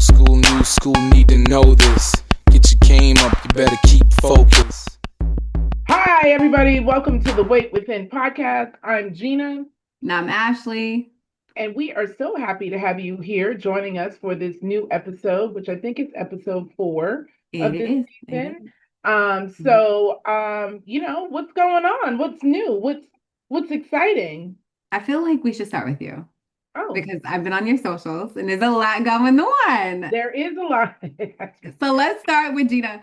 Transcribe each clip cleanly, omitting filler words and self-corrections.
new school need to know this. Get your game up, you better keep focused. Hi, everybody. Welcome to the Weight Within podcast. I'm Gina. And I'm Ashley. And we are so happy to have you here joining us for this new episode, which I think is episode 4 of this season. What's going on? What's new? What's exciting? I feel like we should start with you. Oh. Because I've been on your socials and there's a lot going on. There is a lot. So let's start with Gina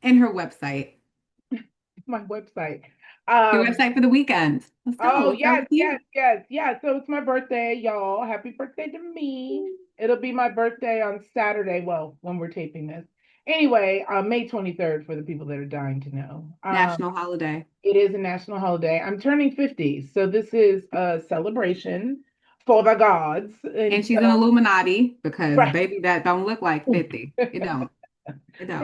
and her website. My website. Your website for the weekend. So it's my birthday, y'all. Happy birthday to me. It'll be my birthday on Saturday. Well, when we're taping this. Anyway, May 23rd for the people that are dying to know. National holiday. It is a national holiday. I'm turning 50, so this is a celebration for the gods. And she's an Illuminati because baby, that don't look like 50. It don't. It don't.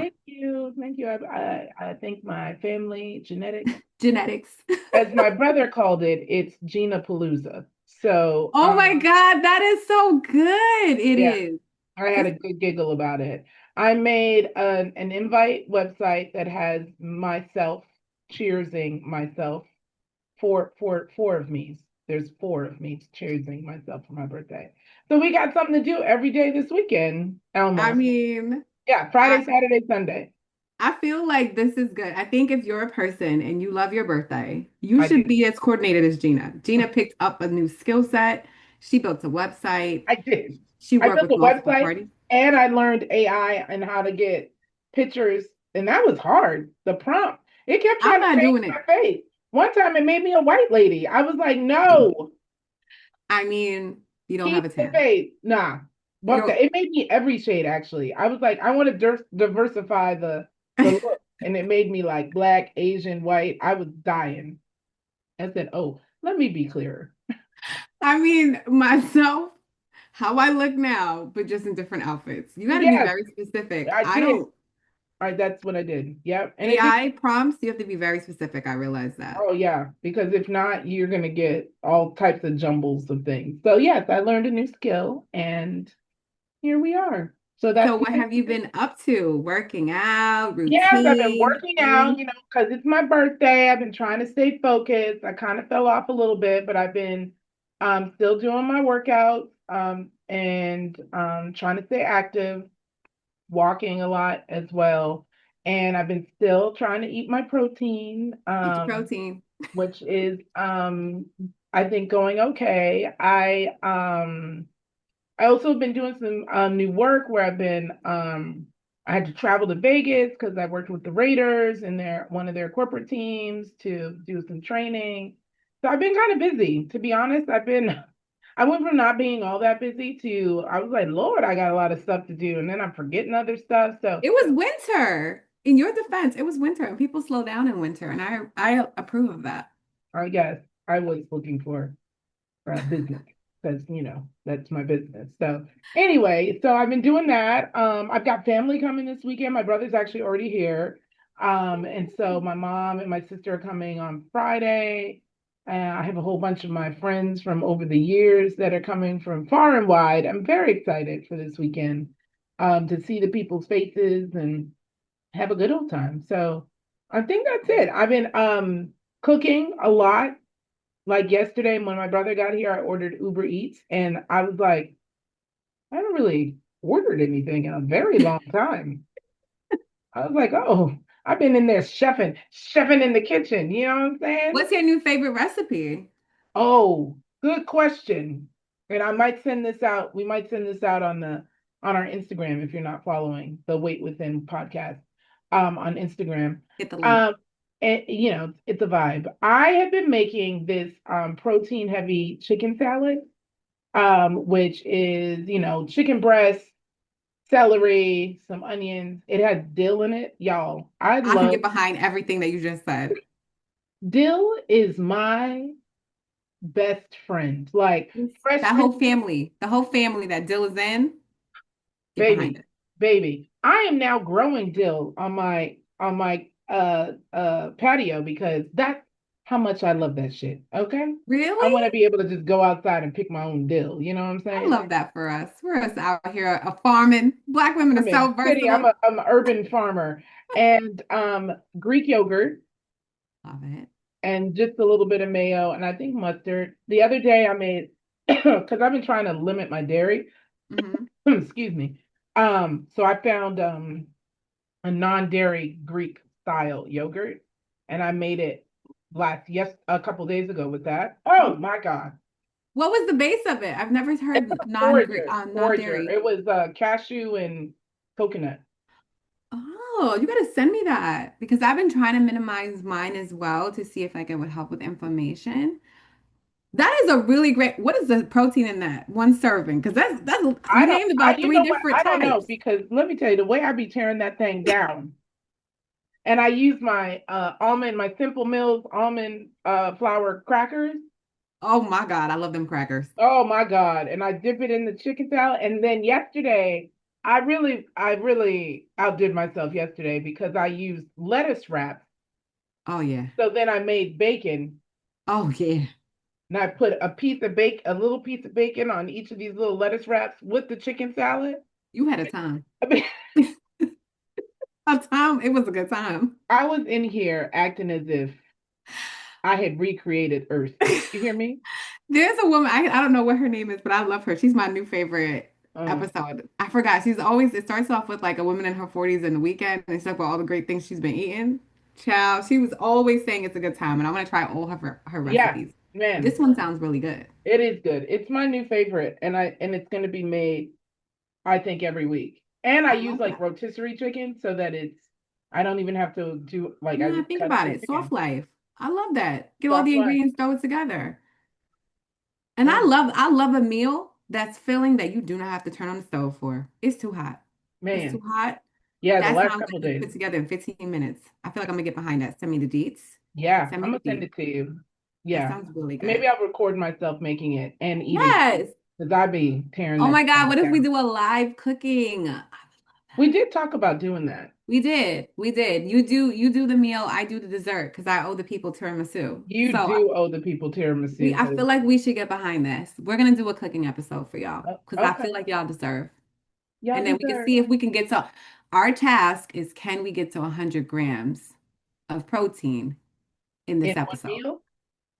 Thank you. I thank my family, genetics. As my brother called it, it's Gina Palooza. So oh my God, that is so good. It is. I had a good giggle about it. I made an invite website that has myself cheersing myself. Four of me. There's 4 of me cheersing myself for my birthday. So we got something to do every day this weekend. Almost. I mean, yeah, Friday, Saturday, Sunday. I feel like this is good. I think if you're a person and you love your birthday, you should be as coordinated as Gina. Gina picked up a new skill set. She built a website. I did. She worked with multiple parties. And I learned AI and how to get pictures. And that was hard. The prompt. It kept trying to change my face. One time it made me a white lady. I was like, no. I mean, you don't have a tan. Face. Nah. It made me every shade, actually. I was like, I want to diversify the look. And it made me like black, Asian, white. I was dying. I said, oh, let me be clearer. I mean, myself, how I look now, but just in different outfits. You got to be very specific. I don't. All right, that's what I did. Yep. And AI prompts, you have to be very specific. I realize that. Oh, yeah. Because if not, you're going to get all types of jumbles of things. So, yes, I learned a new skill and here we are. So what have you been up to? Working out, routine? Yes, I've been working out, because it's my birthday. I've been trying to stay focused. I kind of fell off a little bit, but I've been still doing my workouts and trying to stay active, walking a lot as well. And I've been still trying to eat my protein. Which is I think going okay. I also have been doing some new work where I've been I had to travel to Vegas because I worked with the Raiders and one of their corporate teams to do some training. So I've been kind of busy, to be honest. I went from not being all that busy to I was like, Lord, I got a lot of stuff to do, and then I'm forgetting other stuff. So it was winter. In your defense, it was winter, and people slow down in winter, and I approve of that. I guess I was looking for business. Because that's my business. So anyway, I've been doing that. I've got family coming this weekend. My brother's actually already here. And so my mom and my sister are coming on Friday. I have a whole bunch of my friends from over the years that are coming from far and wide. I'm very excited for this weekend to see the people's faces and have a good old time. So I think that's it. I've been cooking a lot. Like yesterday, when my brother got here, I ordered Uber Eats, and I was like, I haven't really ordered anything in a very long time. I was like, oh, I've been in there chefing in the kitchen. You know what I'm saying? What's your new favorite recipe? Oh, good question. And I might send this out. We might send this out on our Instagram if you're not following the Weight Within podcast on Instagram. Hit the link. And it's a vibe. I have been making this protein heavy chicken salad, which is, chicken breast, celery, some onions. It has dill in it, y'all. I can get behind everything that you just said. Dill is my best friend. Like that whole family, that dill is in. Baby. I am now growing dill on my patio because how much I love that shit. Okay. I Really? want to be able to just go outside and pick my own dill. You know what I'm I saying? love that for us. We're us out here farming. Black women are I'm in so city. versatile. I'm an urban farmer. And Greek yogurt Love it. and just a little bit of mayo and I think mustard. The other day I made because I've been trying to limit my dairy. Hmm. Excuse me. So I found a non-dairy Greek style yogurt, and I made it a couple days ago with that. Oh my God. What was the base of it? I've never It's heard a forager, forager. non-dairy. It was cashew and coconut. Oh, you gotta send me that because I've been trying to minimize mine as well to see if like it would help with inflammation. That is a really great. What is the protein in that? One serving? Because that's I you don't named I about you three know what? different I don't know types. because let me tell you the way I be tearing that thing down. And I use my my Simple Mills almond flour crackers. Oh my God, I love them crackers. Oh my God. And I dip it in the chicken salad. And then yesterday, I really outdid myself yesterday because I used lettuce wraps. Oh yeah. So then I made bacon Oh yeah. and I put a little piece of bacon on each of these little lettuce wraps with the chicken salad. You had a time. I mean, A time. It was a good time. I was in here acting as if I had recreated Earth. You hear me? There's a woman, I don't know what her name is, but I love her. She's my new favorite Um, episode. I forgot. She's always, it starts off with like a woman in her 40s in the weekend and stuff about all the great things she's been eating. Child, she was always saying it's a good time, and I want to try all of her yeah, recipes. This man, one sounds really good. it is good. It's my new favorite, and it's going to be made I think every week. And I I use love like that. rotisserie chicken so that I don't even have to do like I Yeah, just think cut up about the it. Soft chicken. life. I love that. Get all Soft the life. ingredients, throw it together. And Mm, I love a meal that's filling that you do not have to turn on the stove for. It's too hot. It's too man. hot. Yeah, the That last sounds couple like you days. put together in 15 minutes. I feel like I'm gonna get behind that. Send me the deets. Yeah, Send I'm me gonna the send deets. it to you. That Yeah. sounds really Maybe good. I'll record myself making it and eating it Yes. because I be tearing Oh that my God, thing what if we down. do a live cooking? We did talk about doing that. We did. We did. You do the meal, I do the dessert because I owe the people tiramisu. You So do owe the people tiramisu I feel because like we should get behind this. We're gonna do a cooking episode for y'all because I okay, feel like y'all deserve. y'all And then we can deserve see if we can get to our task is can we get to 100 grams of protein in in this one episode? meal.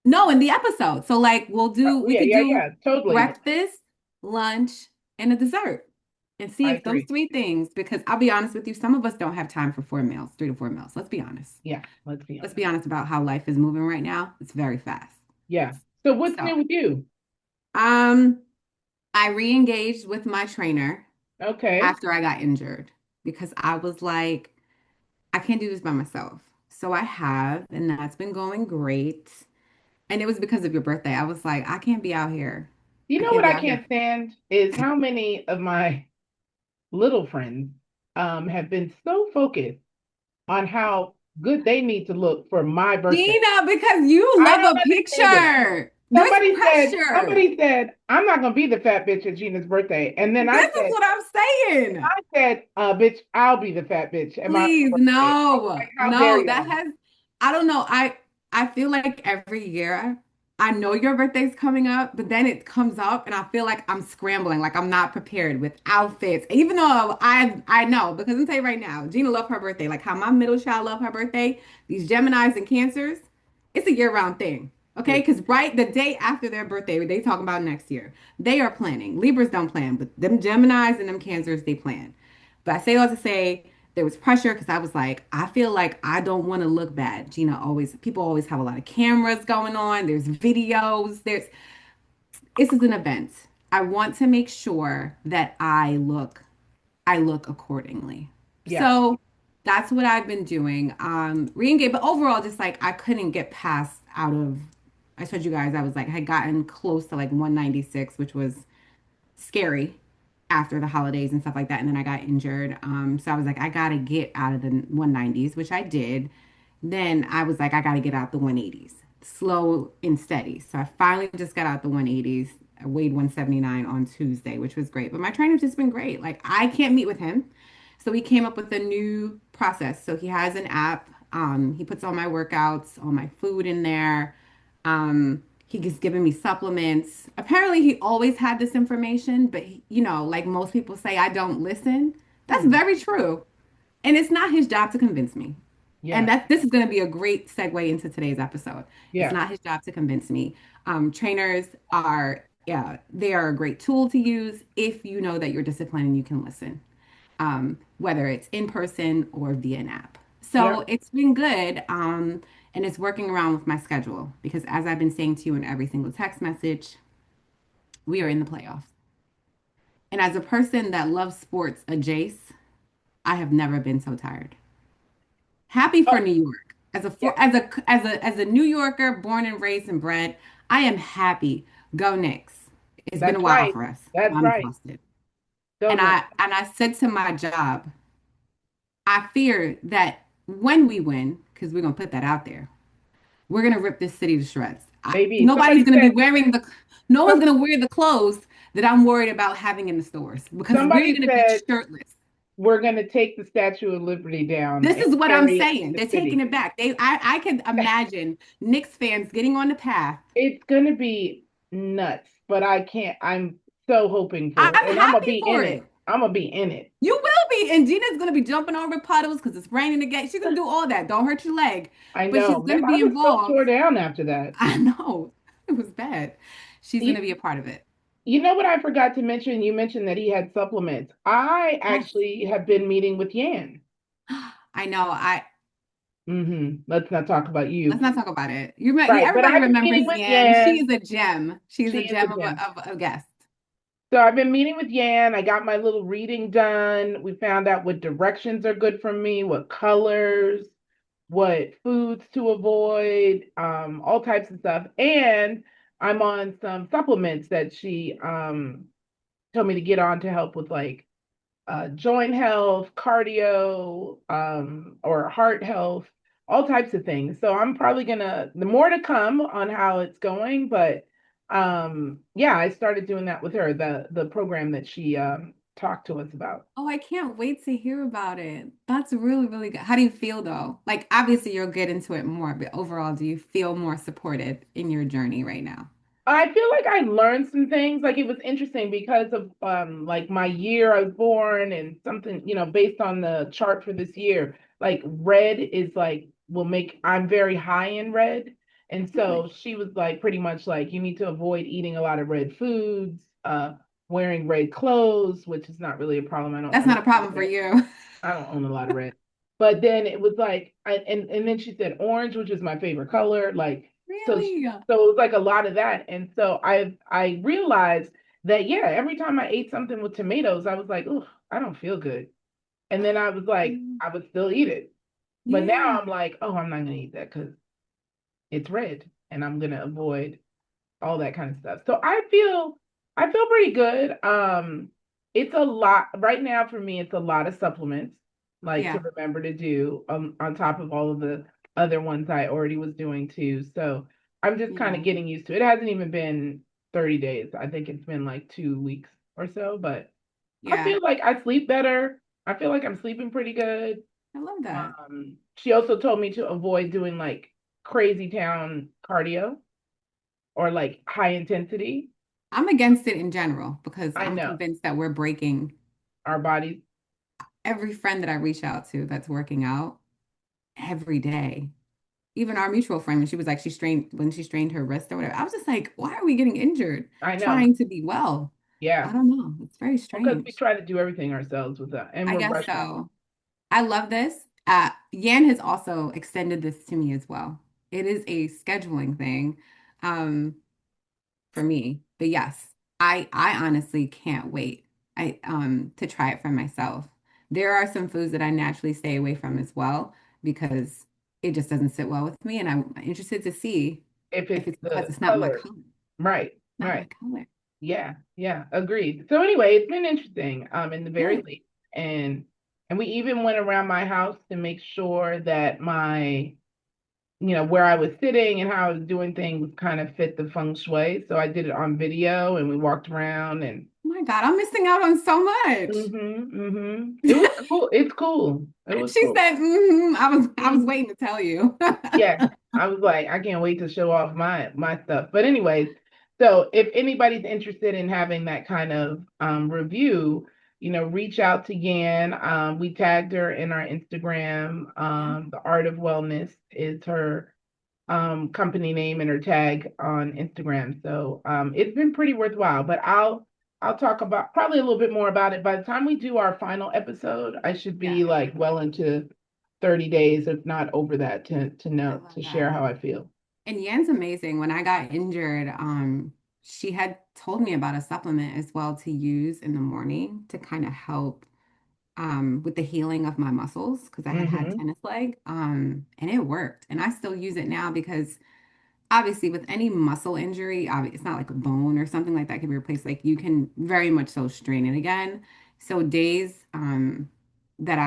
No, in the episode. So like we Yeah, could yeah, do yeah, totally. breakfast, lunch, and a dessert. And see I if those agree. three things, because I'll be honest with you, some of us don't have time for 4 meals, 3 to 4 meals. Let's be honest. Yeah, let's be Let's honest. be honest about how life is moving right now. It's very fast. Yeah. So what's So, new with you? um, I re-engaged with my trainer Okay. after I got injured because I was like, I can't do this by myself. So I have, and that's been going great. And it was because of your birthday. I was like, I can't be out here. You I know can't what be I out here. can't stand is how many of my little friends have been so focused on how good they need to look for my birthday. Gina, because you I love don't a understand it. picture. There's pressure. Somebody said, I'm not gonna be the fat bitch at Gina's birthday. And then This is what I'm saying. bitch, I'll be the fat bitch at my Please, birthday. I was no, like, how dare no. y'all? I don't know. I feel like every year I know your birthday's coming up, but then it comes up and I feel like I'm scrambling, like I'm not prepared with outfits. Even though I know, because I'm tell you right now, Gina loved her birthday, like how my middle child loved her birthday, these Geminis and Cancers, it's a year-round thing. Okay, Please. because right the day after their birthday, they talk about next year. They are planning. Libras don't plan, but them Geminis and them Cancers, they plan. But I say all to say there was pressure because I was like, I feel like I don't want to look bad. People always have a lot of cameras going on. There's videos. This is an event. I want to make sure that I look accordingly. Yeah. So that's what I've been doing. Re-engage, but overall, just like I couldn't get past out of. I told you guys I was like had gotten close to like 196, which was scary after the holidays and stuff like that. And then I got injured. So I was like, I gotta get out of the 190s, which I did. Then I was like, I gotta get out the 180s, slow and steady. So I finally just got out the 180s. I weighed 179 on Tuesday, which was great. But my trainer's just been great. Like I can't meet with him. So he came up with a new process. So he has an app. He puts all my workouts, all my food in there. He's given me supplements. Apparently, he always had this information, but like most people say, I don't listen. That's Hmm. very true. And it's not his job to convince me. And Yeah. that this is going to be a great segue into today's episode. It's Yeah. not his job to convince me. Trainers are, yeah, they are a great tool to use if you know that you're disciplined and you can listen, whether it's in person or via an app. Yep. So it's been good. And it's working around with my schedule because as I've been saying to you in every single text message, we are in the playoffs. And as a person that loves sports, a Jace, I have never been so tired. Happy Oh, for New York. As a yeah. for, as a New Yorker, born and raised and bred, I am happy. Go Knicks. It's been a That's while right. for us. That's I'm right. exhausted. Go And Nick. I said to my job, I fear that when we win, because we're gonna put that out there, we're gonna rip this city to shreds. Baby, Nobody's somebody gonna be said wearing no one's some, gonna wear the clothes that I'm worried about having in the stores because we're somebody gonna be said shirtless. we're gonna take the Statue of Liberty down This and is what I'm carry it saying. to They're the taking city. it back. I can imagine Knicks fans getting on the path. It's gonna be nuts, but I can't. I'm so hoping for it, I'm and I'm gonna happy be in for it. it. I'm gonna be in it. You will be, and Gina's gonna be jumping over puddles because it's raining again. She's gonna do all that. Don't hurt your leg, I but know. she's gonna Remember, I be was so involved. tore down after that. I know it was bad. She's gonna You, be a part of it. you know what I forgot to mention? You mentioned that he had supplements. I Yes, actually have been meeting with Yan. I know. Let's not talk about Let's you. not talk about it. You remember? Right, but Everybody I've been meeting remembers with Yan. She Yan. is a gem. She's She a is a gem of gem. a guest. So I've been meeting with Yan. I got my little reading done. We found out what directions are good for me, what colors, what foods to avoid, all types of stuff. And I'm on some supplements that she told me to get on to help with like joint health, cardio, or heart health, all types of things. So I'm probably gonna, the more to come on how it's going, but yeah, I started doing that with her, the program that she talked to us about. Oh, I can't wait to hear about it. That's really, really good. How do you feel though? Like, obviously, you'll get into it more, but overall, do you feel more supported in your journey right now? I feel like I learned some things. Like it was interesting because of like my year I was born and something, based on the chart for this year, like red is like will make I'm very high in red. And Really? so she was like pretty much like you need to avoid eating a lot of red foods, wearing red clothes, which is not really a problem. I don't That's own not a a lot problem of for red. you. I don't own a lot of red. But then it was like, and then she said orange, which is my favorite color. Like, so, Really? so it was like a lot of that. And so I realized that, yeah, every time I ate something with tomatoes, I was like, oh, I don't feel good. And then I was like, Mm, I would still eat it. But now yeah. I'm like, oh, I'm not gonna eat that because it's red and I'm gonna avoid all that kind of stuff. So I feel pretty good. It's a lot right now for me, it's a lot of supplements like to Yeah. remember to do on top of all of the other ones I already was doing too. So I'm just kind of Yeah. getting used to it. It hasn't even been 30 days. I think it's been like 2 weeks or so, but I Yeah. feel like I sleep better. I feel like I'm sleeping pretty good. I love that. She also told me to avoid doing like crazy town cardio or like high intensity. I'm against it in general because I I'm know convinced that we're breaking our bodies. every friend that I reach out to that's working out every day. Even our mutual friend, when she was like, she strained her wrist or whatever. I was just like, why are we getting injured I know. trying to be well? I Yeah. don't know. It's very Because we strange. try to do everything ourselves with that and I we're guess rushing. so. I love this. Yan has also extended this to me as well. It is a scheduling thing um, for me. But yes, I honestly can't wait to try it for myself. There are some foods that I naturally stay away from as well because it just doesn't sit well with me, and I'm interested to see If if it's it's because the it's not my color. color. Right. Not my Right. color. Yeah. Yeah. Agreed. So anyway, it's been interesting, in the very Good. least. And we even went around my house to make sure that my where I was sitting and how I was doing things kind of fit the feng shui. So I did it on video and we walked around and Oh my God, I'm missing out on so much. It was cool. It's cool. It was She cool. said, I was Mhm. waiting to tell you. Yeah, I was like, I can't wait to show off my stuff. But anyways, so if anybody's interested in having that kind of review, reach out to Yan. We tagged her in our Instagram. Yeah. The Art of Wellness is her company name and her tag on Instagram. So it's been pretty worthwhile. But I'll talk about probably a little bit more about it. By the time we do our final episode, I should Yeah. be like well into 30 days, if not over that, to I know love to share that. how I feel. And Yen's amazing. When I got injured, she had told me about a supplement as well to use in the morning to kind of help with the healing of my muscles because I had Hmm. tennis leg. And it worked. And I still use it now because obviously with any muscle injury, it's not like a bone or something like that can be replaced. Like you can very much so strain it again. So days that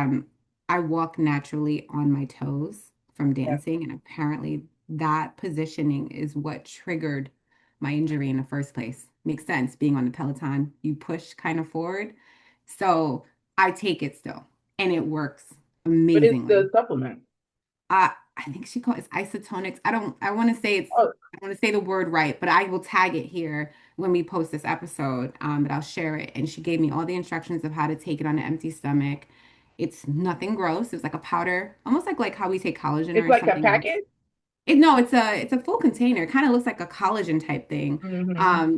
I walk naturally on my toes from Yeah. dancing, and apparently that positioning is what triggered my injury in the first place. Makes sense. Being on the Peloton, you push kind of forward. So I take it still, and it works But it's amazingly. the supplement. I think she called it isotonics. I want to say Oh, I want to say the word right, but I will tag it here when we post this episode. But I'll share it. And she gave me all the instructions of how to take it on an empty stomach. It's nothing gross. It's like a powder, almost like how we take collagen it's or like a something else. packet. No, it's a full container. It kind of looks like a collagen type thing. Hmm.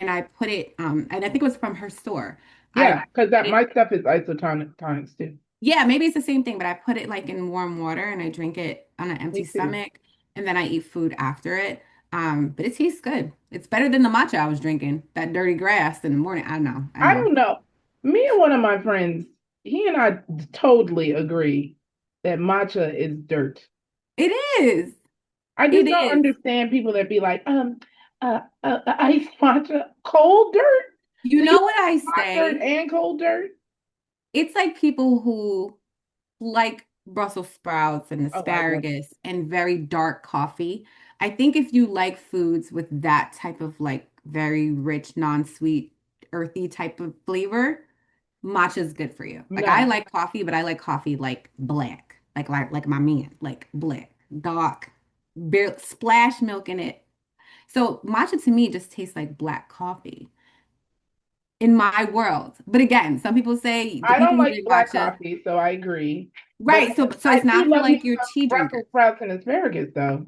And I put it and I think it was from her store. I Yeah, because put that it my stuff is isotonic tonics too. yeah, maybe it's the same thing, but I put it like in warm water and I drink it on an empty Me too. stomach and then I eat food after it. But it tastes good. It's better than the matcha I was drinking, that dirty grass in the morning. I know, I I know. don't know. Me and one of my friends, he and I totally agree that matcha is dirt. It is. I It just don't is. understand people that be like, ice matcha, cold dirt. You So you know what I put hot dirt say? and cold dirt? It's like people who like Brussels sprouts and Oh, I love. asparagus and very dark coffee. I think if you like foods with that type of like very rich, non-sweet, earthy type of flavor, matcha is good for you. Like I No, like coffee, but I like coffee like black, like my man, like black, dark, bare splash milk in it. So matcha to me just tastes like black coffee in my world. But again, some people say the I people don't who like drink black matcha, coffee, so I agree. But right? So I it's do not for love me like your some tea drinkers. Brussels sprouts and asparagus, though.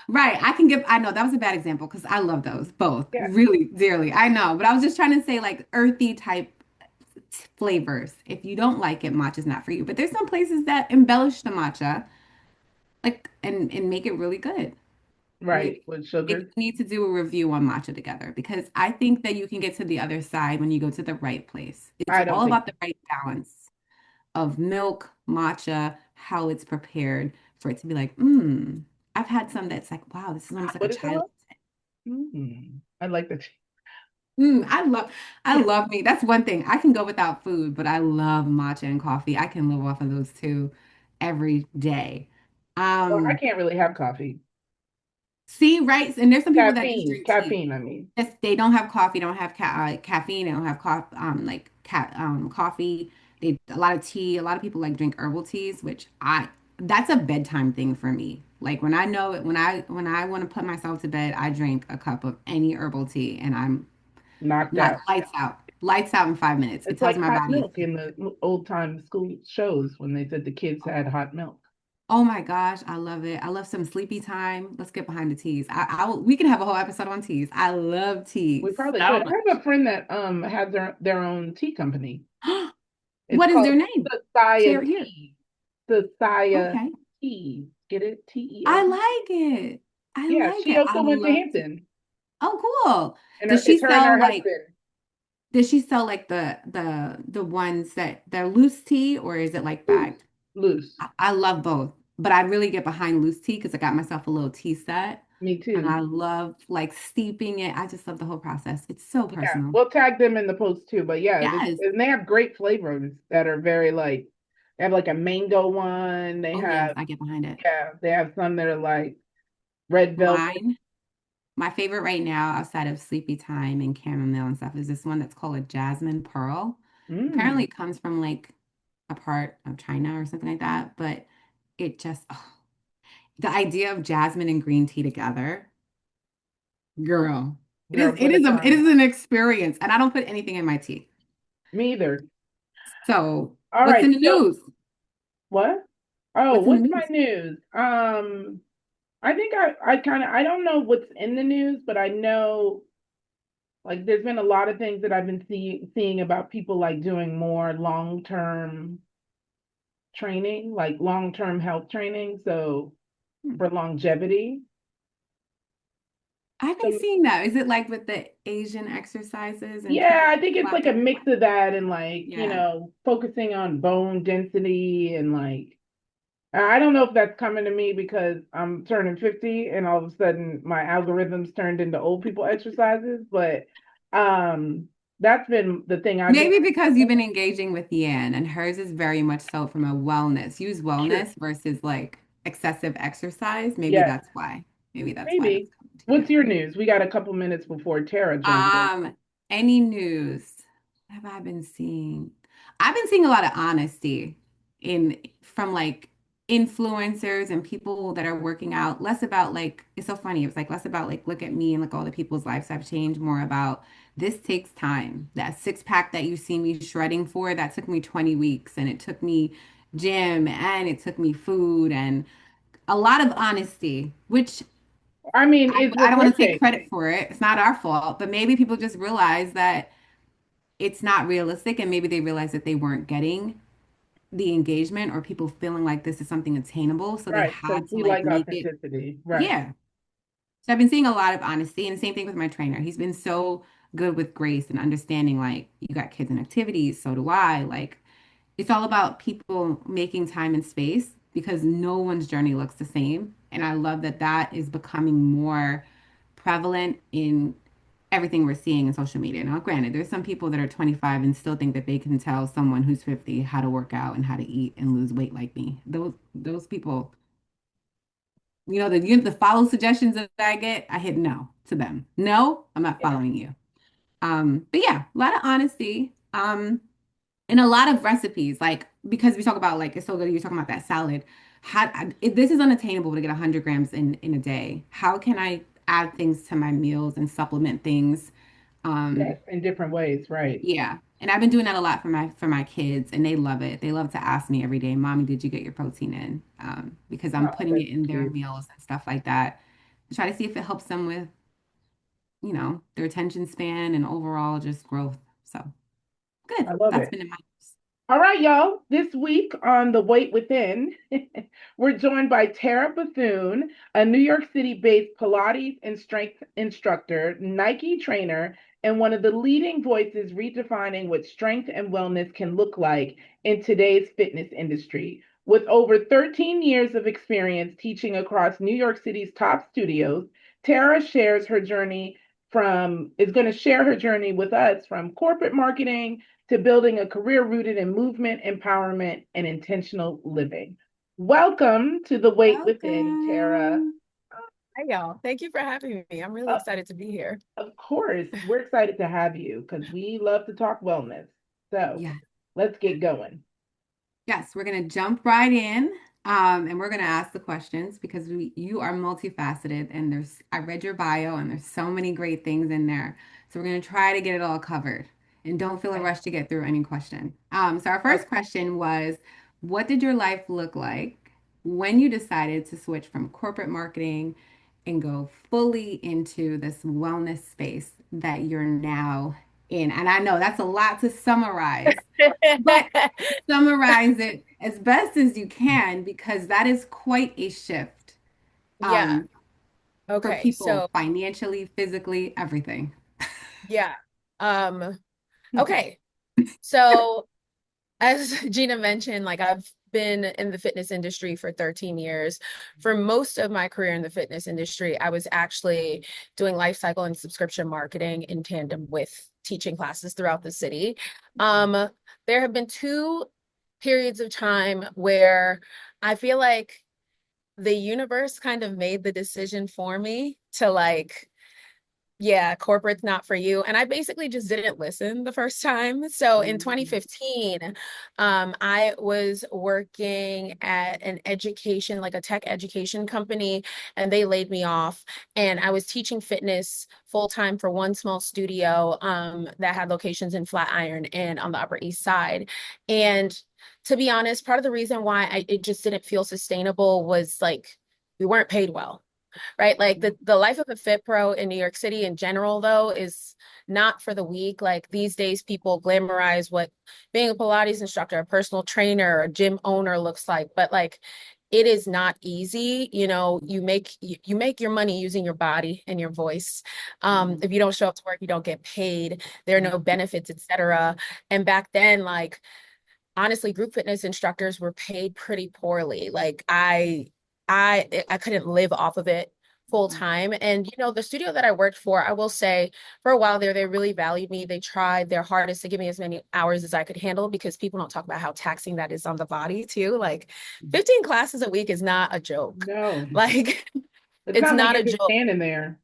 Right. I know that was a bad example because I love those both Yeah, really dearly. I know, but I was just trying to say like earthy type flavors. If you don't like it, matcha's not for you. But there's some places that embellish the matcha, like and make it really good. right, Maybe with maybe sugar. we need to do a review on matcha together because I think that you can get to the other side when you go to the right place. It's I don't all think about the right balance of milk, matcha, how it's prepared for it to be like, I've had some that's like, wow, this is almost like a what is it child. called? I like that. I love me. That's one thing. I can go without food, but I love matcha and coffee. I can live off of those two every day. Well, I Um, can't really have coffee. See, right? And there's some people that just Caffeine, drink tea. caffeine, I mean. Yes, they don't have coffee, don't have caffeine, they don't have coffee. They a lot of tea. A lot of people like drink herbal teas, which I that's a bedtime thing for me. Like when I know it, when I want to put myself to bed, I drink a cup of any herbal tea, and I'm Knocked not out. lights out in 5 minutes. It It's tells like my hot body, milk in the old time school shows when they said the kids had hot milk. oh my gosh, I love it. I love some sleepy time. Let's get behind the teas. We can have a whole episode on teas. I love teas We probably so could. I have a friend that has their own tea company. much. It's What is their called name? Society Share it here. Tea. Society Okay. Tea. Get it? I TEA. like it. I Yeah, like she it. I also went to love tea. Hampton. Oh, cool. And Does she it's her and sell her like husband. does she sell like the ones that they're loose tea or is it like Loose. bagged? Loose. I love both, but I really get behind loose tea because I got myself a little tea set Me and I too. love like steeping it. I just love the whole process. It's so Yeah. personal. We'll tag them in the post too. But yeah, Yes. and they have great flavors that are very like they have like a mango one. They Oh yes, have I get behind it. yeah, they have some that are like red velvet. Mine. My favorite right now, outside of Sleepy Time and Chamomile and stuff, is this one that's called a Jasmine Pearl. Apparently, Mm, it comes from like a part of China or something like that, but it just, oh, the idea of jasmine and green tea together, girl, girl, it better is it time. is an experience, and I don't put anything in my tea. Me either. So, All what's right. in the So news? what? Oh, What's in the what's my news? news? I think I kind of I don't know what's in the news, but I know like there's been a lot of things that I've been seeing about people like doing more long-term training, like long-term health training, so Hmm. for longevity. I've been So seeing that. Is it like with the Asian exercises and yeah, people I think it's like a clapping? mix of that and like, Yeah. focusing on bone density and like I don't know if that's coming to me because I'm turning 50 and all of a sudden my algorithms turned into old people exercises, but um that's been the thing I've been Maybe because you've been engaging with Yan, and hers is very much so from a wellness, use true. wellness versus like excessive exercise. Maybe Yes, that's why. Maybe that's why that's maybe. coming to What's you. your news? We got a couple minutes before Tara joins us. Um, any news? What have I been seeing? I've been seeing a lot of honesty in from like influencers and people that are working out, less about like it's so funny. It was like less about like look at me and like all the people's lives I've changed, more about this takes time. That six pack that you see me shredding for, that took me 20 weeks and it took me gym and it took me food and a lot of honesty, which I mean, it's I don't want to take refreshing. credit for it. It's not our fault, but maybe people just realize that it's not realistic and maybe they realize that they weren't getting the engagement or people feeling like this is something attainable. So they Right, because had to we like like make it. authenticity. Right. Yeah. So I've been seeing a lot of honesty and the same thing with my trainer. He's been so good with grace and understanding like you got kids and activities, so do I. Like it's all about people making time and space because no one's journey looks the same. And I love that that is becoming more prevalent in everything we're seeing in social media. Now, granted, there's some people that are 25 and still think that they can tell someone who's 50 how to work out and how to eat and lose weight like me. Those people, the follow suggestions that I get, I hit no to them. No, I'm not Yeah. following you. But yeah, a lot of honesty. And a lot of recipes, like because we talk about like it's so good, you're talking about that salad. If this is unattainable to get 100 grams in a day, how can I add things to my meals and supplement things? Um, Yes, in different ways, right. yeah, and I've been doing that a lot for my kids, and they love it. They love to ask me every day, "Mommy, did you get your protein in?" Because I'm Oh, putting that's it in their cute. meals and stuff like that to try to see if it helps them with, their attention span and overall just growth. So good. I love That's it. been in my. All right, y'all. This week on The Weight Within, we're joined by Tara Bethune, a New York City-based Pilates and strength instructor, Nike trainer, and one of the leading voices redefining what strength and wellness can look like in today's fitness industry. With over 13 years of experience teaching across New York City's top studios, Tara is going to share her journey with us from corporate marketing to building a career rooted in movement, empowerment, and intentional living. Welcome to The Weight Within, Tara. Welcome. Hi, y'all. Thank you for having me. I'm really Uh, excited to be here. of course, we're excited to have you because we love to talk wellness. So Yeah. let's get going. Yes, we're gonna jump right in. And we're gonna ask the questions because you are multifaceted and I read your bio and there's so many great things in there. So we're gonna try to get it all covered and don't feel a rush to get through any question. So our Okay. first question was, what did your life look like when you decided to switch from corporate marketing and go fully into this wellness space that you're now in? And I know that's a lot to summarize, but summarize it as best as you can because that is quite a shift Yeah. for Okay. people So, financially, physically, everything. yeah. Um, okay. So, as Gina mentioned, like I've been in the fitness industry for 13 years. For most of my career in the fitness industry, I was actually doing life cycle and subscription marketing in tandem with teaching classes throughout the city. Um, there have been two periods of time where I feel like the universe kind of made the decision for me to like yeah, corporate's not for you. And I basically just didn't listen the first time. So in 2015, I was working at an education, like a tech education company, and they laid me off. And I was teaching fitness full time for one small studio that had locations in Flatiron and on the Upper East Side. And to be honest, part of the reason why it just didn't feel sustainable was like we weren't paid well, right? Like the life of a fit pro in New York City in general, though, is not for the weak. Like these days, people glamorize what being a Pilates instructor, a personal trainer, a gym owner looks like, but like it is not easy. You know, you make your money using your body and your voice. If you don't show up to work, you don't get paid. There are no benefits, etc. And back then, like honestly, group fitness instructors were paid pretty poorly. Like I couldn't live off of it full time. And you know, the studio that I worked for, I will say for a while there, they really valued me. They tried their hardest to give me as many hours as I could handle because people don't talk about how taxing that is on the body too. Like 15 classes a week is not a joke. No, Like it's it's not like not you're a just joke. standing there.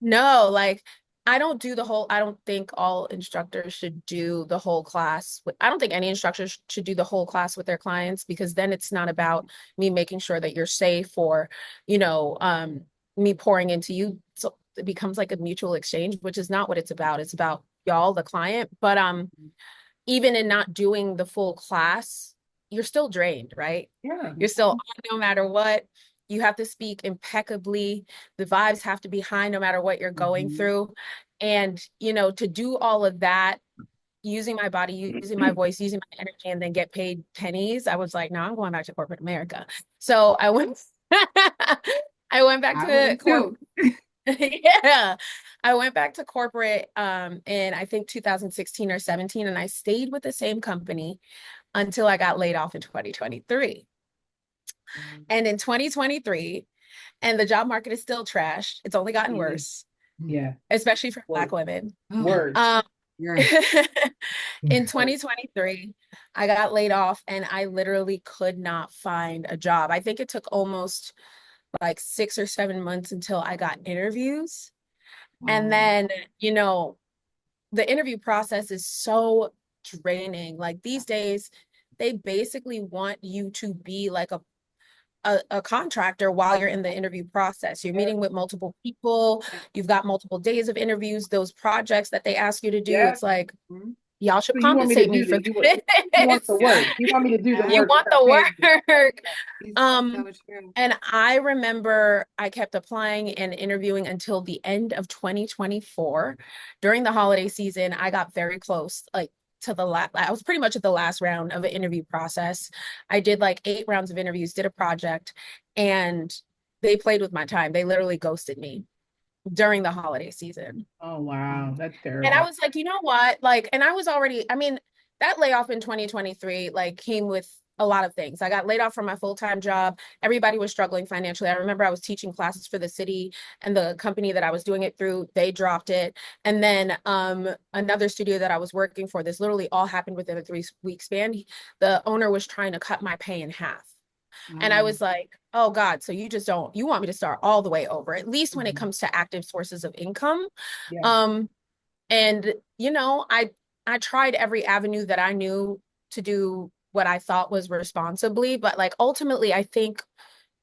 No, like I don't think all instructors should do the whole class I don't think any instructors should do the whole class with their clients because then it's not about me making sure that you're safe or, you know, me pouring into you. So it becomes like a mutual exchange, which is not what it's about. It's about y'all, the client. But even in not doing the full class, you're still drained, right? Yeah. You're still on no matter what. You have to speak impeccably. The vibes have to be high no matter what you're going through. And, you know, to do all of that, using my body, using my voice, using my energy, and then get paid pennies, I was like, no, I'm going back to corporate America. So I went, I went back I to would too. yeah, I went back to corporate in I think 2016 or 17, and I stayed with the same company until I got laid off in 2023. And in 2023, and the job market is still trash. It's only gotten worse, Yeah. especially for Black Word. women. Word. Um, Yeah. in 2023, I got laid off and I literally could not find a job. I think it took almost like 6 or 7 months until I got interviews. And then, you know, the interview process is so draining. Like these days, they basically want you to be like a contractor while you're in the interview process. You're meeting with multiple people, you've got multiple days of interviews, those projects that they ask you to do. Yeah. It's like, y'all should So you want me to compensate me do for this? You want the this. work? You want me to do the You work want without the paying me? work. So true. And I remember I kept applying and interviewing until the end of 2024. During the holiday season, I got very close, like to the last, I was pretty much at the last round of an interview process. I did like 8 rounds of interviews, did a project, and they played with my time. They literally ghosted me during the holiday season. Oh wow, that's And I terrible. was like, you know what? Like, and I was already, I mean, that layoff in 2023, like, came with a lot of things. I got laid off from my full-time job. Everybody was struggling financially. I remember I was teaching classes for the city and the company that I was doing it through, they dropped it. And then another studio that I was working for, this literally all happened within a 3-week span. The owner was trying to cut my pay in half. And I was like, oh God, so you want me to start all the way over, at least when it comes to active sources of income. Yeah. And you know, I tried every avenue that I knew to do what I thought was responsibly, but like ultimately I think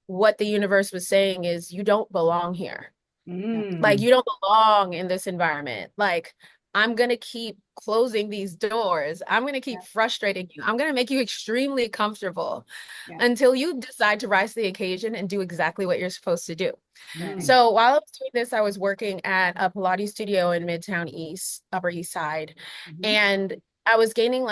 what the universe was saying is you don't belong here. Like you don't belong in this environment. Like I'm going to keep closing these doors. I'm going to keep frustrating you. I'm going to make you extremely comfortable until you decide to rise to the occasion and do exactly what you're supposed to do. So while I was doing this, I was working at a Pilates studio in Midtown East, Upper East Side, and I was gaining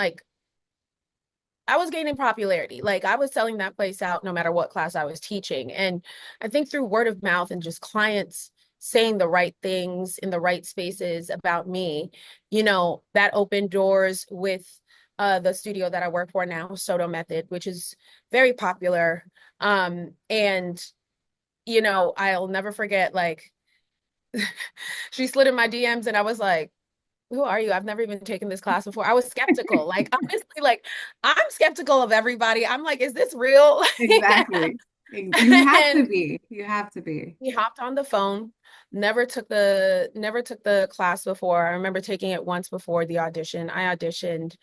popularity. Like I was selling that place out no matter what class I was teaching. And I think through word of mouth and just clients saying the right things in the right spaces about me, you know, that opened doors with the studio that I work for now, Soto Method, which is very popular. And, you know, I'll never forget, like, she slid in my DMs and I was like, who are you? I've never even taken this class before. I was skeptical. Like, honestly, like, I'm skeptical of everybody. I'm like, is this real? Exactly. You have to And be. You have to be. we hopped on the phone. Never took the class before. I remember taking it once before the audition. I auditioned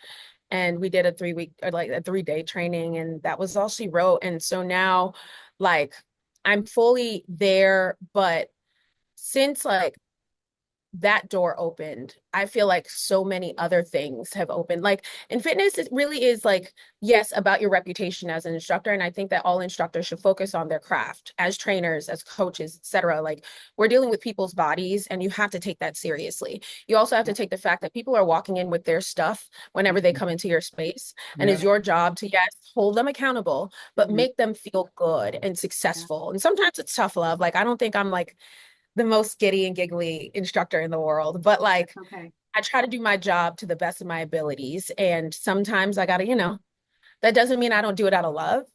and we did a 3 week or like a 3 day training, and that was all she wrote. And so now like I'm fully there, but since like that door opened, I feel like so many other things have opened. Like in fitness, it really is like, yes, about your reputation as an instructor. And I think that all instructors should focus on their craft as trainers, as coaches, etc. Like we're dealing with people's bodies and you have to take that seriously. You also have to take the fact that people are walking in with their stuff whenever they come into your space. And Yeah. it's your job to, yes, hold them accountable, but Mhm. make them feel good and successful. And sometimes it's tough love. Like I don't think I'm like the most giddy and giggly instructor in the world, but like Okay. I try to do my job to the best of my abilities. And sometimes I gotta, that doesn't mean I don't do it out of love.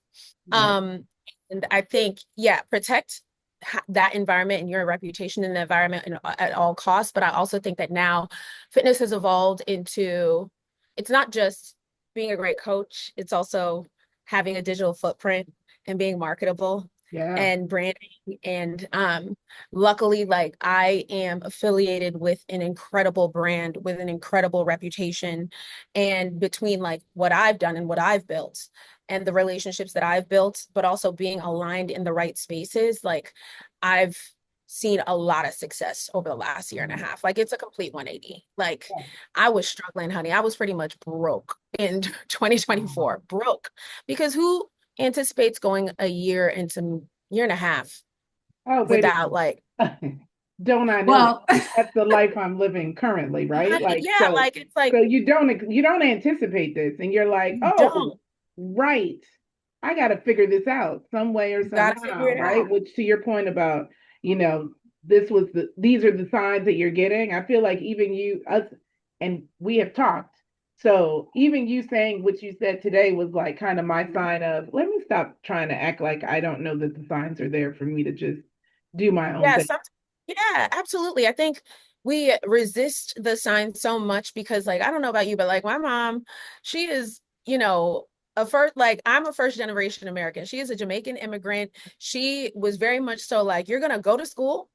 Right. And I think, yeah, protect that environment and your reputation in the environment at all costs. But I also think that now fitness has evolved into, it's not just being a great coach, it's also having a digital footprint and being marketable Yeah. and branding. And luckily, like I am affiliated with an incredible brand with an incredible reputation. And between like what I've done and what I've built and the relationships that I've built, but also being aligned in the right spaces, like I've seen a lot of success over the last year and a half. Like it's a complete 180. Like Yeah. I was struggling, honey. I was pretty much broke in 2024, broke because who anticipates going a year and a half Oh, baby. without like, Don't I know? Well, That's the life I'm living currently, right? honey, Like, yeah, so, like it's like so you don't anticipate this, and you're like, you oh, don't, right, I got to figure this out some way or you gotta figure somehow, it right? out. Which to your point about, you know, these are the signs that you're getting. I feel like even us, and we have talked. So even you saying what you said today was like kind of my sign of let me stop trying to act like I don't know that the signs are there for me to just do my own Yeah, thing. some, yeah, absolutely. I think we resist the signs so much because, like, I don't know about you, but like my mom, she is, a first, like, I'm a first generation American. She is a Jamaican immigrant. She was very much so like, you're gonna go to school,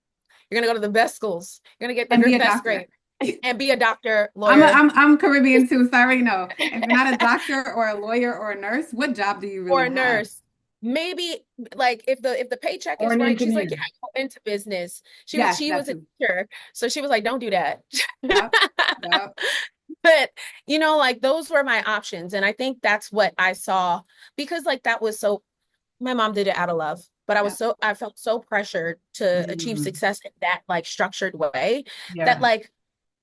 you're gonna go to the best schools, you're gonna get and be the a best doctor. grade, and be a doctor, I'm lawyer, I'm Caribbean too, so I already know. If you're not a doctor or a lawyer or a nurse, what job do you or really a have? nurse. Maybe like if the paycheck Or is an right, she's like, yeah, engineer. go into business. Yes, She that was a too. teacher, so she was like, don't do that. Yep. Yep. But like those were my options. And I think that's what I saw because like that was so my mom did it out of love. But Yep. I felt so pressured to achieve Mm, success in that like structured way that yeah. like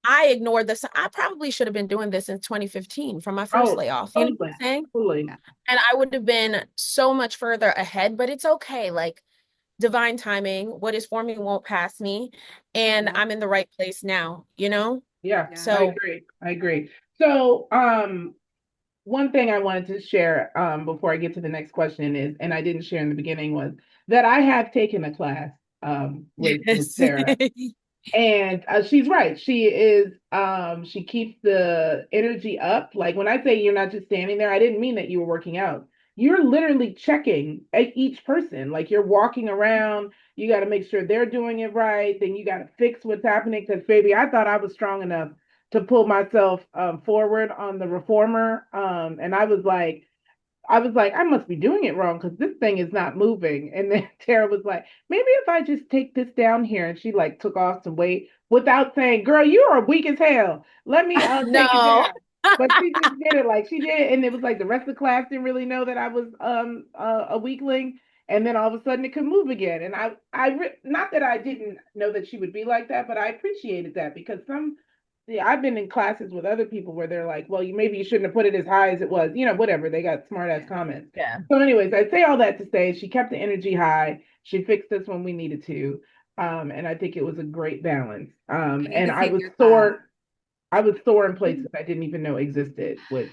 I ignored this. I probably should have been doing this in 2015 from my first Oh, layoff. You know what totally. I'm saying? Totally. Yeah. And I would have been so much further ahead, but it's okay. Like divine timing, what is for me won't pass me. And Yep. I'm in the right place now, you know? Yeah, Yeah. I So agree. I agree. So, one thing I wanted to share before I get to the next question is, and I didn't share in the beginning, was that I have taken a class with yes. Tara. And she's right. She is she keeps the energy up. Like when I say you're not just standing there, I didn't mean that you were working out. You're literally checking at each person. Like you're walking around, you got to make sure they're doing it right. Then you got to fix what's happening. Because baby, I thought I was strong enough to pull myself forward on the reformer. And I was like, I must be doing it wrong because this thing is not moving. And then Tara was like, maybe if I just take this down here. And she like took off some weight without saying, girl, you are weak as hell. Let me take it No. down. But she just did it like she did. And it was like the rest of the class didn't really know that I was a weakling. And then all of a sudden it could move again. And not that I didn't know that she would be like that, but I appreciated that because yeah, I've been in classes with other people where they're like, well, maybe you shouldn't have put it as high as it was, whatever. They got smart ass comments. Yeah. So, anyways, I say all that to say she kept the energy high. She fixed us when we needed to. And I think it was a great balance. I need And to take your class. I was sore in places I didn't even know existed, which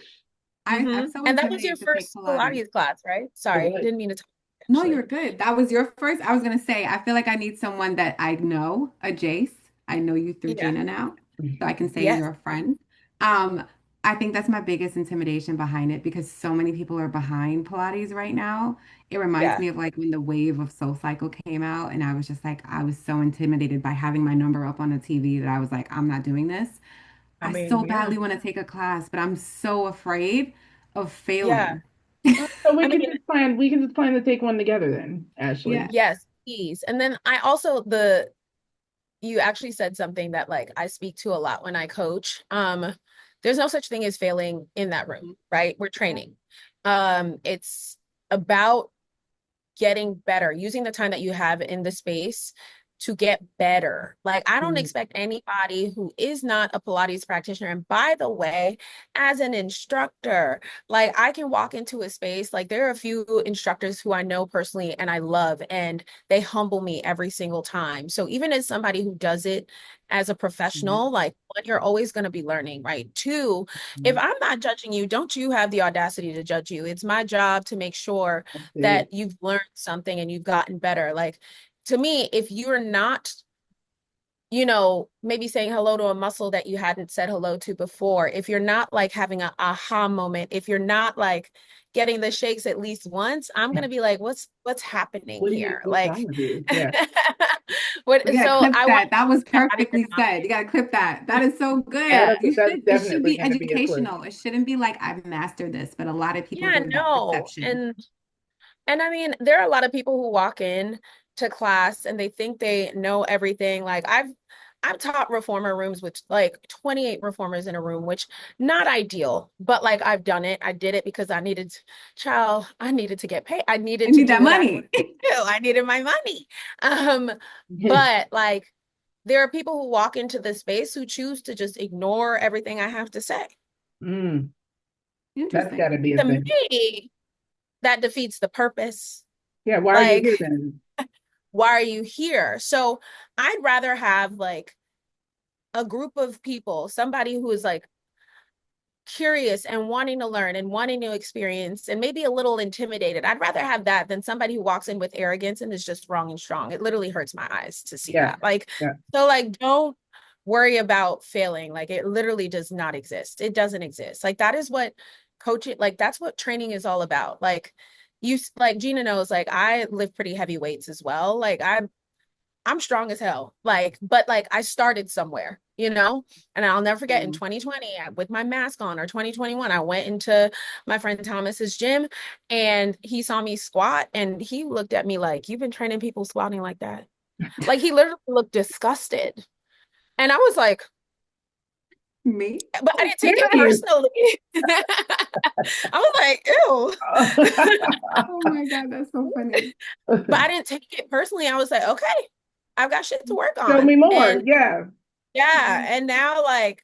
I'm so And that was your intimidated to take first Pilates. Pilates class, right? it Sorry, was. didn't mean to talk No, actually. you're good. That was your first. I was gonna say, I feel like I need someone that I know, a Jace. I know you through Yeah. Gina now, so I can say Yes. you're a friend. Um, I think that's my biggest intimidation behind it because so many people are behind Pilates right now. It reminds Yeah. me of like when the wave of Soul Cycle came out, and I was just like, I was so intimidated by having my number up on the TV that I was like, I'm not doing this. I I mean, so yeah. badly want to take a class, but I'm so afraid of Yeah. failing. So I mean, we can just plan to take one together then, Yeah. Ashley. yes, please. And then I also you actually said something that like I speak to a lot when I coach. There's no such thing as failing in that room, right? We're training. It's about getting better, using the time that you have in the space to get better. Like, I don't Mm. expect anybody who is not a Pilates practitioner. And by the way, as an instructor, like, I can walk into a space, like, there are a few instructors who I know personally and I love, and they humble me every single time. So, even as somebody who does it as a professional, like, one, you're always going to be learning, right? Two, if I'm not judging you, don't you have the audacity to judge you. It's my job to make sure That's it. that you've learned something and you've gotten better. Like, to me, if you're not, maybe saying hello to a muscle that you hadn't said hello to before, if you're not like having an aha moment, if you're not like getting the shakes at least once, I'm gonna be like, what's happening here? What's Like, wrong with you? Yeah. We gotta so clip I want that. That was that out of your perfectly said. You gotta clip that. That is so mind. good. That's It should definitely be going to be a clip. educational. It shouldn't be like I've mastered this, but a lot of people Yeah, give that no. perception. And I mean, there are a lot of people who walk in to class and they think they know everything. Like, I've taught reformer rooms with like 28 reformers in a room, which not ideal, but like I've done it. I did it because I needed to get paid. I I needed to need that do what I wanted money. to do. I needed my money. But like, there are people who walk into the space who choose to just ignore everything I have to say. Mm, that's got Interesting. to be a To thing. me, that defeats the purpose. Yeah. Why are you Like, here then? why are you here? So I'd rather have like a group of people, somebody who is like curious and wanting to learn and wanting to experience and maybe a little intimidated. I'd rather have that than somebody who walks in with arrogance and is just wrong and strong. It literally hurts my eyes to see Yeah. that. Like, Yeah. so like, don't worry about failing. Like, it literally does not exist. It doesn't exist. Like, that is what coaching, like, that's what training is all about. Like, like Gina knows, like, I lift pretty heavy weights as well. Like, I'm strong as hell. Like, but like, I started somewhere, and I'll never forget in 2020 with my mask on, or 2021, I went into my friend Thomas's gym and he saw me squat and he looked at me like, you've been training people squatting like that? Like, he literally looked disgusted. And I was like, Me? but I didn't take Did it you? personally. I was like, ew. Oh my God, that's so funny. But I didn't take it personally. I was like, okay, I've got shit to work Tell me on. more. And Yeah. yeah, and now like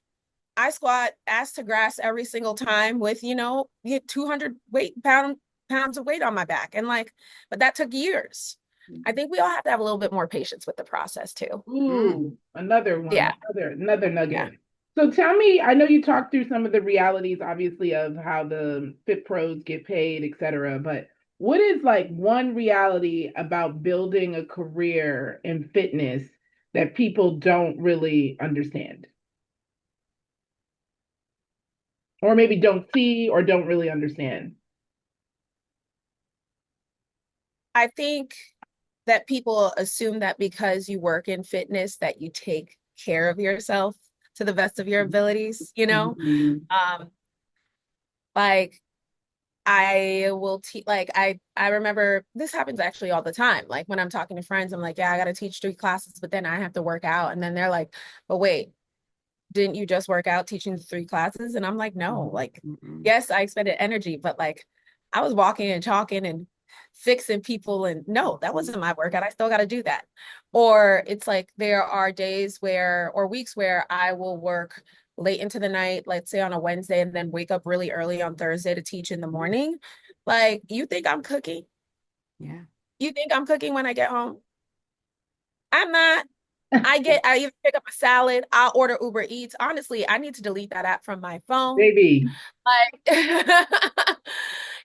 I squat ass to grass every single time with, 200 pounds of weight on my back. And like, but that took years. I think we all have to have a little bit more patience with the process too. Ooh, another one, Yeah. another Yeah. nugget. So tell me, I know you talked through some of the realities, obviously, of how the fit pros get paid, et cetera, but what is like one reality about building a career in fitness that people don't really understand? Or maybe don't see or don't really understand? I think that people assume that because you work in fitness that you take care of yourself to the best of your abilities, Mhm. Like I will teach, like I remember this happens actually all the time. Like when I'm talking to friends, I'm like, yeah, I got to teach 3 classes, but then I have to work out. And then they're like, but wait, didn't you just work out teaching 3 classes? And I'm like, no, like, Mm-mm. yes, I expended energy, but like I was walking and talking and fixing people. And no, that wasn't my workout. I still got to do that. Or it's like there are days where, or weeks where I will work late into the night, let's say on a Wednesday, and then wake up really early on Thursday to teach in the morning. Like, you think I'm cooking? Yeah. You think I'm cooking when I get home? I'm not. I either pick up a salad, I'll order Uber Eats. Honestly, I need to delete that app from my phone. Baby. Like,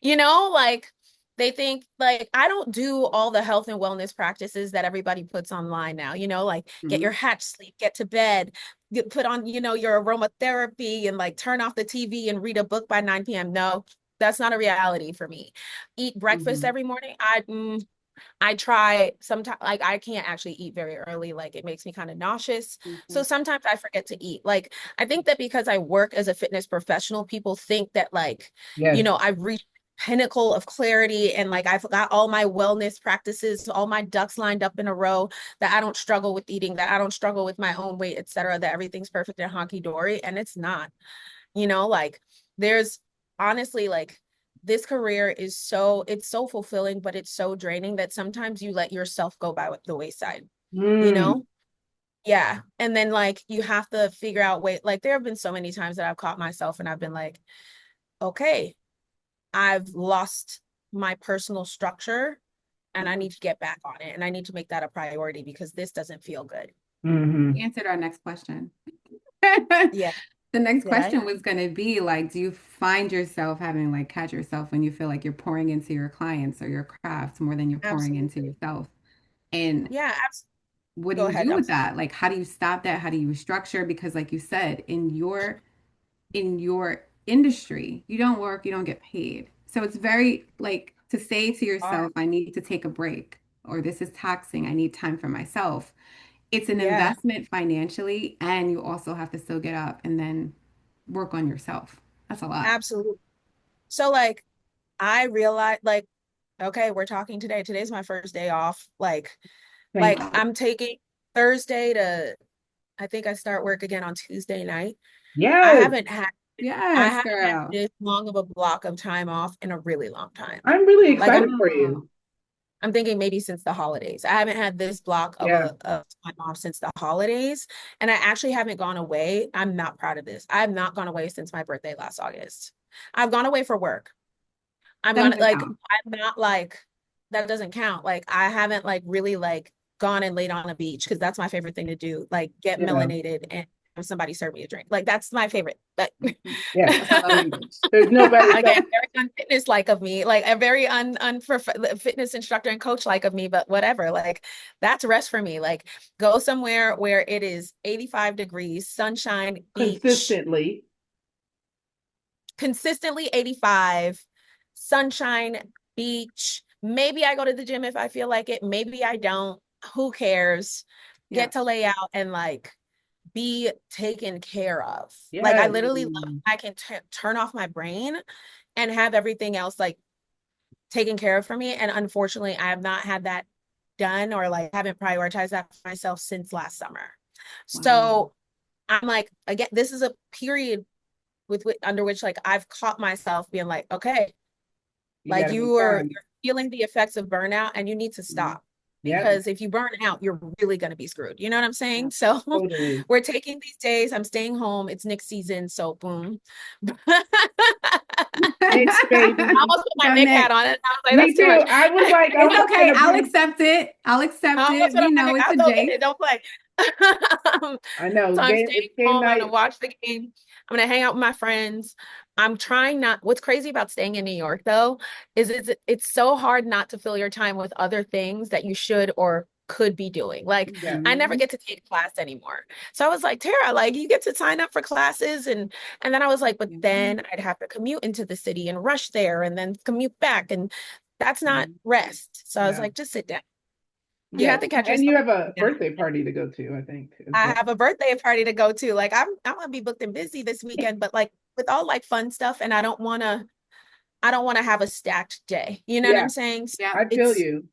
like They think like I don't do all the health and wellness practices that everybody puts online now, like get your hatch sleep, get to bed, put on, your aromatherapy and like turn off the TV and read a book by 9 p.m. No, that's not a reality for me. Eat breakfast every morning. I try sometimes, like I can't actually eat very early. Like it makes me kind of nauseous. So sometimes I forget to eat. Like I think that because I work as a fitness professional, people think that like, Yes. I've reached pinnacle of clarity and like I've got all my wellness practices, all my ducks lined up in a row, that I don't struggle with eating, that I don't struggle with my own weight, etc., that everything's perfect and honky dory. And it's not, like there's honestly like this career is it's so fulfilling, but it's so draining that sometimes you let yourself go by the wayside, Mm. Yeah. And then like you have to figure out like there have been so many times that I've caught myself and I've been like, okay, I've lost my personal structure and I need to get back on it. And I need to make that a priority because this doesn't feel good. Mm-hmm. You answered our next question. Yeah. The next Did I? question was going to be like, do you find yourself having like catch yourself when you feel like you're pouring into your clients or your crafts more than you're pouring into Absolutely. yourself? And Yeah. what do Go you ahead. do with that? Like, how do you stop that? How do you restructure? Because like you said, in your industry, you don't work, you don't get paid. So it's very like to say to yourself, I need to take a break, or this is taxing, I need time for myself. It's an Yeah. investment financially, and you also have to still get up and then work on yourself. That's a lot. Absolutely. So like I realized like, okay, we're talking today. Today's my first day off. Thank you. I'm taking Thursday to, I think I start work again on Tuesday night. I Yes. haven't had I Yes, haven't had girl. this long of a block of time off in a really long time. I'm really Like excited for Wow. you. I'm thinking maybe since the holidays. I haven't had this block of Yeah. of time off since the holidays. And I actually haven't gone away. I'm not proud of this. I have not gone away since my birthday last August. I've gone away for work. I'm That gonna doesn't like, count. I'm not like, that doesn't count. Like I haven't like really like gone and laid on a beach because that's my favorite thing to do. Like get Yeah. melanated and have somebody serve me a drink. Like that's my favorite. But Yeah. That's a love language. There's no better again, stuff. very unfitness like of me, like a very fitness instructor and coach like of me, but whatever. Like that's rest for me. Like go somewhere where it is 85 degrees, sunshine, beach, Consistently. consistently 85, sunshine, beach. Maybe I go to the gym if I feel like it. Maybe I don't. Who cares? Yeah. Get to lay out and like be taken care of. Like I Yes. literally love I can turn off my brain and have everything else like taken care of for me. And unfortunately, I have not had that done or like haven't prioritized that for myself since last summer. Wow. So I'm like, again, this is a period under which like I've caught myself being like, okay, You like gotta be you're kind. feeling the effects of burnout and you need to stop Yep. because if you burn out, you're really going to be screwed. You know what I'm saying? So Totally. we're taking these days. I'm staying home. It's Nick season, so boom. Nick, I baby. almost put my Go, Nick hat Nick. on it. I was like, Me that's too too. much. I was like, I'm It's not okay. gonna I'll bring. accept it. I'll accept I it. almost put We on my know Nick. it's I'll a go get it. J. Don't play. I know. So I'm staying It's game home. I'm night. gonna watch the game. I'm gonna hang out with my friends. I'm trying not. What's crazy about staying in New York though is it's so hard not to fill your time with other things that you should or could be doing. Like Yeah. I never get to take class anymore. So I was like, Tara, like you get to sign up for classes and then I was like, but then I'd have to commute into the city and rush there and then commute back and that's not rest. So I was Yeah. like, just sit down. You Yes. have to catch And you yourself have a down. birthday party to go to, I think, as I well. have a birthday party to go to. Like I'm gonna be booked and busy this weekend, but like with all like fun stuff, and I don't wanna have a stacked day. You know what Yeah, I'm saying? So Yeah. I feel you.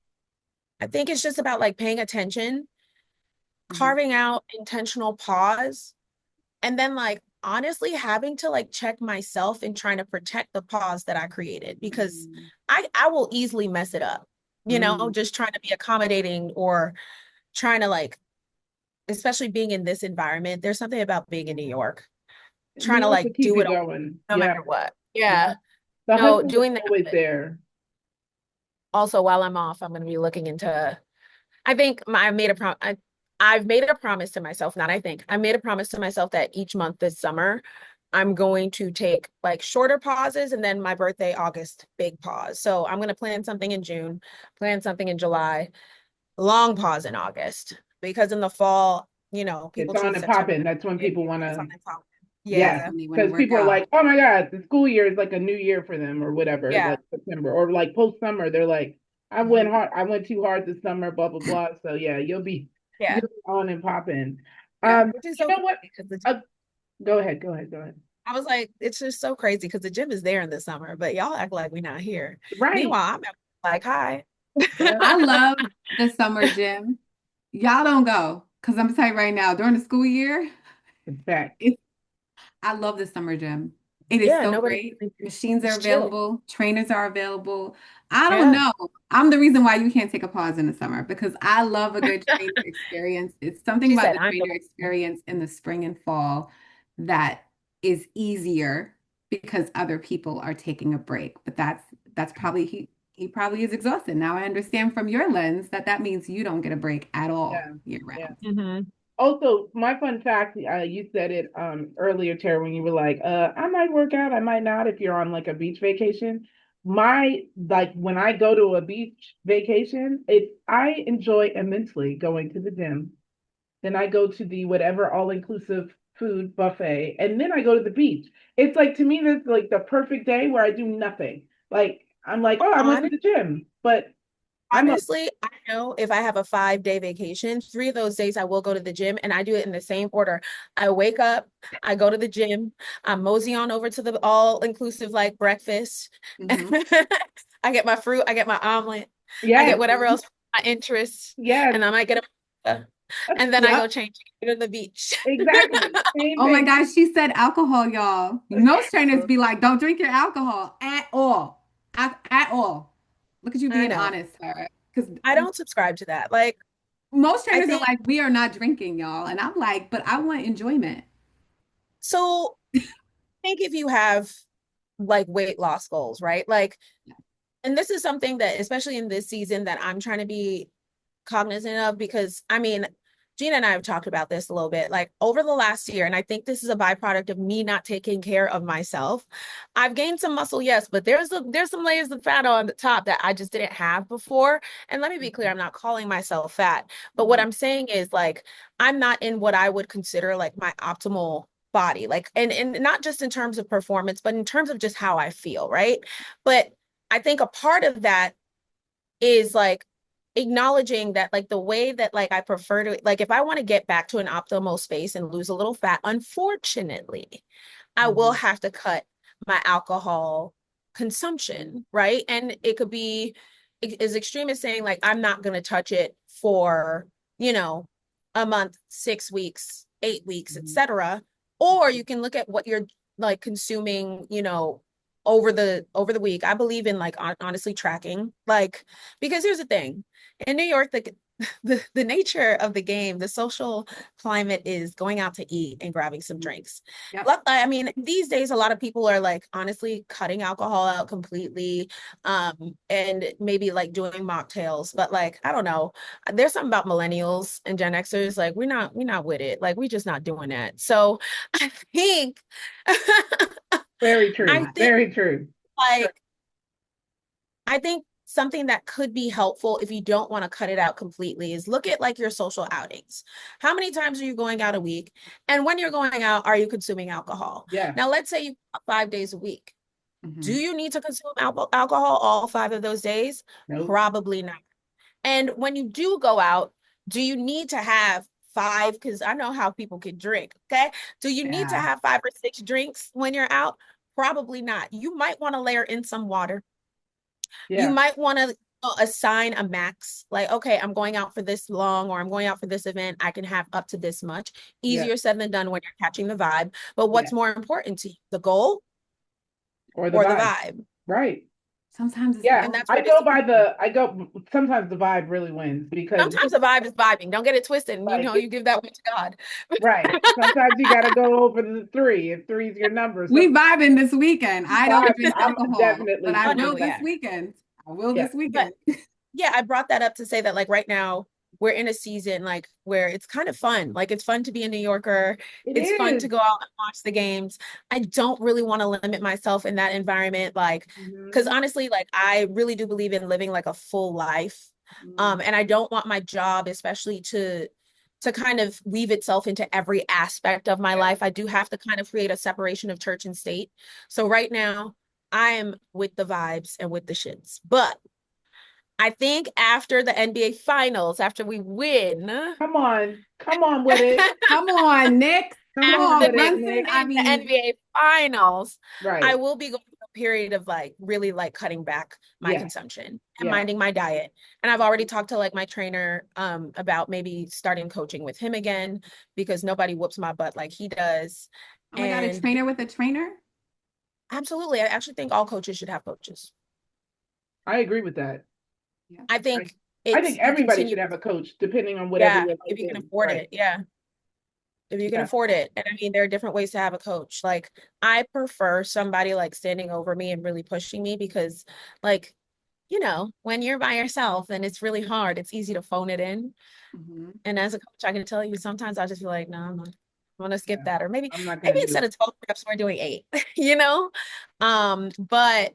I think it's just about like paying attention, Mhm. carving out intentional pause, and then like honestly having to like check myself and trying to protect the pause that I created because I will easily mess it up, Mm. just trying to be accommodating or trying to like, especially being in this environment, there's something about being in New York New trying to York will like keep do you it all going. no Yeah. matter what. Yeah. Yeah. The So hustle is doing that, always but there. also while I'm off, I'm going to be looking into, I think I've made a promise to myself, not I think, I made a promise to myself that each month this summer, I'm going to take like shorter pauses, and then my birthday, August, big pause. So I'm going to plan something in June, plan something in July, long pause in August, because in the fall, people It's on treat and September. popping. That's when people want It's to, on and popping. yeah, That's Yeah. when they want to because work people are out. like, oh my God, the school year is like a new year for them or whatever, Yeah. like September or like post summer. They're like, I went too hard this summer, blah, blah, blah. So yeah, Yeah. you'll be on and popping. Yeah. Which is You so know what? crazy because Uh, go ahead, go ahead, go ahead. I was like, it's just so crazy because the gym is there in the summer, but y'all act like we're not here. Right. Meanwhile, I'm like, hi. Yeah. I love the summer gym. Y'all don't go because I'm gonna tell you right now, during the school year, In fact, I love the summer gym. It is Yeah, so nobody, great. Machines are it's chill. available, trainers are available. I don't Yeah. know. I'm the reason why you can't take a pause in the summer because I love a good trainer experience. It's something She about said, the I'm the trainer experience in the spring and fall that is easier because other people are taking a break. But that's probably he probably is exhausted. Now I understand from your lens that that means you don't get a break at all yeah, year yeah. round. Mhm. Also, my fun fact, you said it earlier, Tara, when you were like, I might work out, I might not if you're on like a beach vacation. Like when I go to a beach vacation, I enjoy immensely going to the gym. Then I go to the whatever all-inclusive food buffet, and then I go to the beach. It's like to me, that's like the perfect day where I do nothing. Like I'm like, oh, I went to the gym, but I'm a Honestly, I know if I have a 5-day vacation, 3 of those days I will go to the gym, and I do it in the same order. I wake up, I go to the gym, I mosey on over to the all-inclusive like breakfast. Mhm. I get my fruit, I get my omelet, I get yes, whatever else my interests, yes, and I might get and then I go Yep. change to go to the beach. exactly, same Oh my thing. gosh, she said alcohol, y'all. Most trainers be like, don't drink your alcohol at all. At all. Look at you I being know. honest, Sarah. Because I don't subscribe to that. Like, most I trainers are think like, we are not drinking, y'all. And I'm like, but I want enjoyment. so. I think if you have like weight loss goals, right? Like, and this is something that, especially in this season, that I'm trying to be cognizant of because I mean, Gina and I have talked about this a little bit, like over the last year, and I think this is a byproduct of me not taking care of myself. I've gained some muscle, yes, but there's some layers of fat on the top that I just didn't have before. And let me be clear, I'm not calling myself fat, but what I'm saying is like I'm not in what I would consider like my optimal body, like and not just in terms of performance, but in terms of just how I feel, right? But I think a part of that is like acknowledging that like the way that like I prefer to like if I want to get back to an optimal space and lose a little fat, unfortunately, I will Mhm. have to cut my alcohol consumption, right? And it could be as extreme as saying like I'm not going to touch it for, you know, a month, 6 weeks, 8 weeks, Mhm. etc. Or you can look at what you're like consuming, over the week. I believe in like honestly tracking, like because here's the thing. In New York, the nature of the game, the social climate is going out to eat and grabbing some drinks. Yep. I mean, these days a lot of people are like honestly cutting alcohol out completely, and maybe like doing mocktails. But like, I don't know. There's something about millennials and Gen Xers, like we're not with it. Like we're just not doing that. So I think Very I true. think Very true. like I think something that could be helpful if you don't want to cut it out completely is look at like your social outings. How many times are you going out a week? And when you're going out, are you consuming alcohol? Yeah. Now, let's say you 5 days a week. Do Mhm. you need to consume alcohol all 5 of those days? Nope. Probably not. And when you do go out, do you need to have five? Because I know how people can drink. Okay. Do you need to Yeah. have 5 or 6 drinks when you're out? Probably not. You might want to layer in some water. You Yeah. might want to assign a max, like, okay, I'm going out for this long or I'm going out for this event. I can have up to this much. Yeah. Easier said than done when you're catching the vibe. But Yeah. what's more important to you, the goal Or the or the vibe. vibe? Right. Sometimes it's Yeah. And both. that's where this Sometimes the vibe really wins because sometimes the vibe is vibing. Don't get it twisted. And like you give that one to God. right. Sometimes you gotta go over the three if three's your number. We Sometimes vibing this weekend. I don't five, drink I'm alcohol, but definitely I Oh no, will pushing this back. yeah. weekend. I will Yeah. this But weekend. yeah, I brought that up to say that like right now, we're in a season like where it's kind of fun. Like it's fun to be a New Yorker. It It's fun is. to go out and watch the games. I don't really want to limit myself in that environment, like, because Mhm. honestly, like I really do believe in living like a full life. Mm. And I don't want my job, especially to kind of weave itself into every aspect of my life. I do have to kind of create a separation of church and state. So right now, I am with the vibes and with the shits. But I think after the NBA finals, after we win, Come on with it. Come on, Nick. Come Come after on on, the with it, Knicks Brunson. Nick. I win the mean, NBA finals, I Right. will be going through a period of like really like cutting back my Yeah. consumption and Yeah. minding my diet. And I've already talked to like my trainer about maybe starting coaching with him again because nobody whoops my butt like he does. oh my God, a And trainer with a trainer? absolutely, I actually think all coaches should have coaches. I agree with that. Yeah. I I, think I it's think you everybody continue, should have a coach depending on whatever yeah, your if life you can is. afford Right. it, yeah. If you can Yeah. afford it. And I mean, there are different ways to have a coach. Like, I prefer somebody like standing over me and really pushing me because, like, when you're by yourself and it's really hard, it's easy to phone it in. Mm-hmm. And as a coach, I can tell you sometimes I just feel like, no, I'm gonna skip Yeah. that. Or maybe, I'm not maybe gonna do instead it. of 12 reps, we're doing 8, you know? But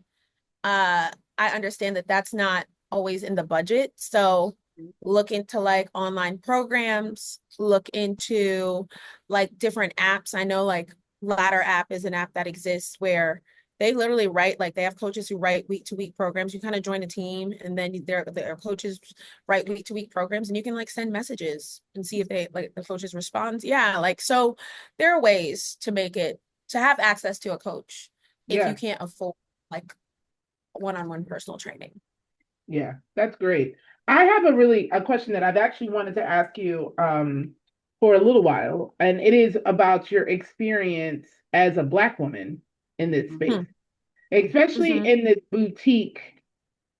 I understand that that's not always in the budget. So look into like online programs, look into like different apps. I know like Ladder app is an app that exists where they literally write, like they have coaches who write week to week programs. You kind of join a team and then their coaches write week to week programs and you can like send messages and see if they like the coaches respond. Yeah, like so there are ways to make it to have access to a coach if you Yeah. can't afford like one-on-one personal training. Yeah. That's great. I have a question that I've actually wanted to ask you for a little while, and it is about your experience as a Black woman in this space, Hmm. especially Mm-hmm. in this boutique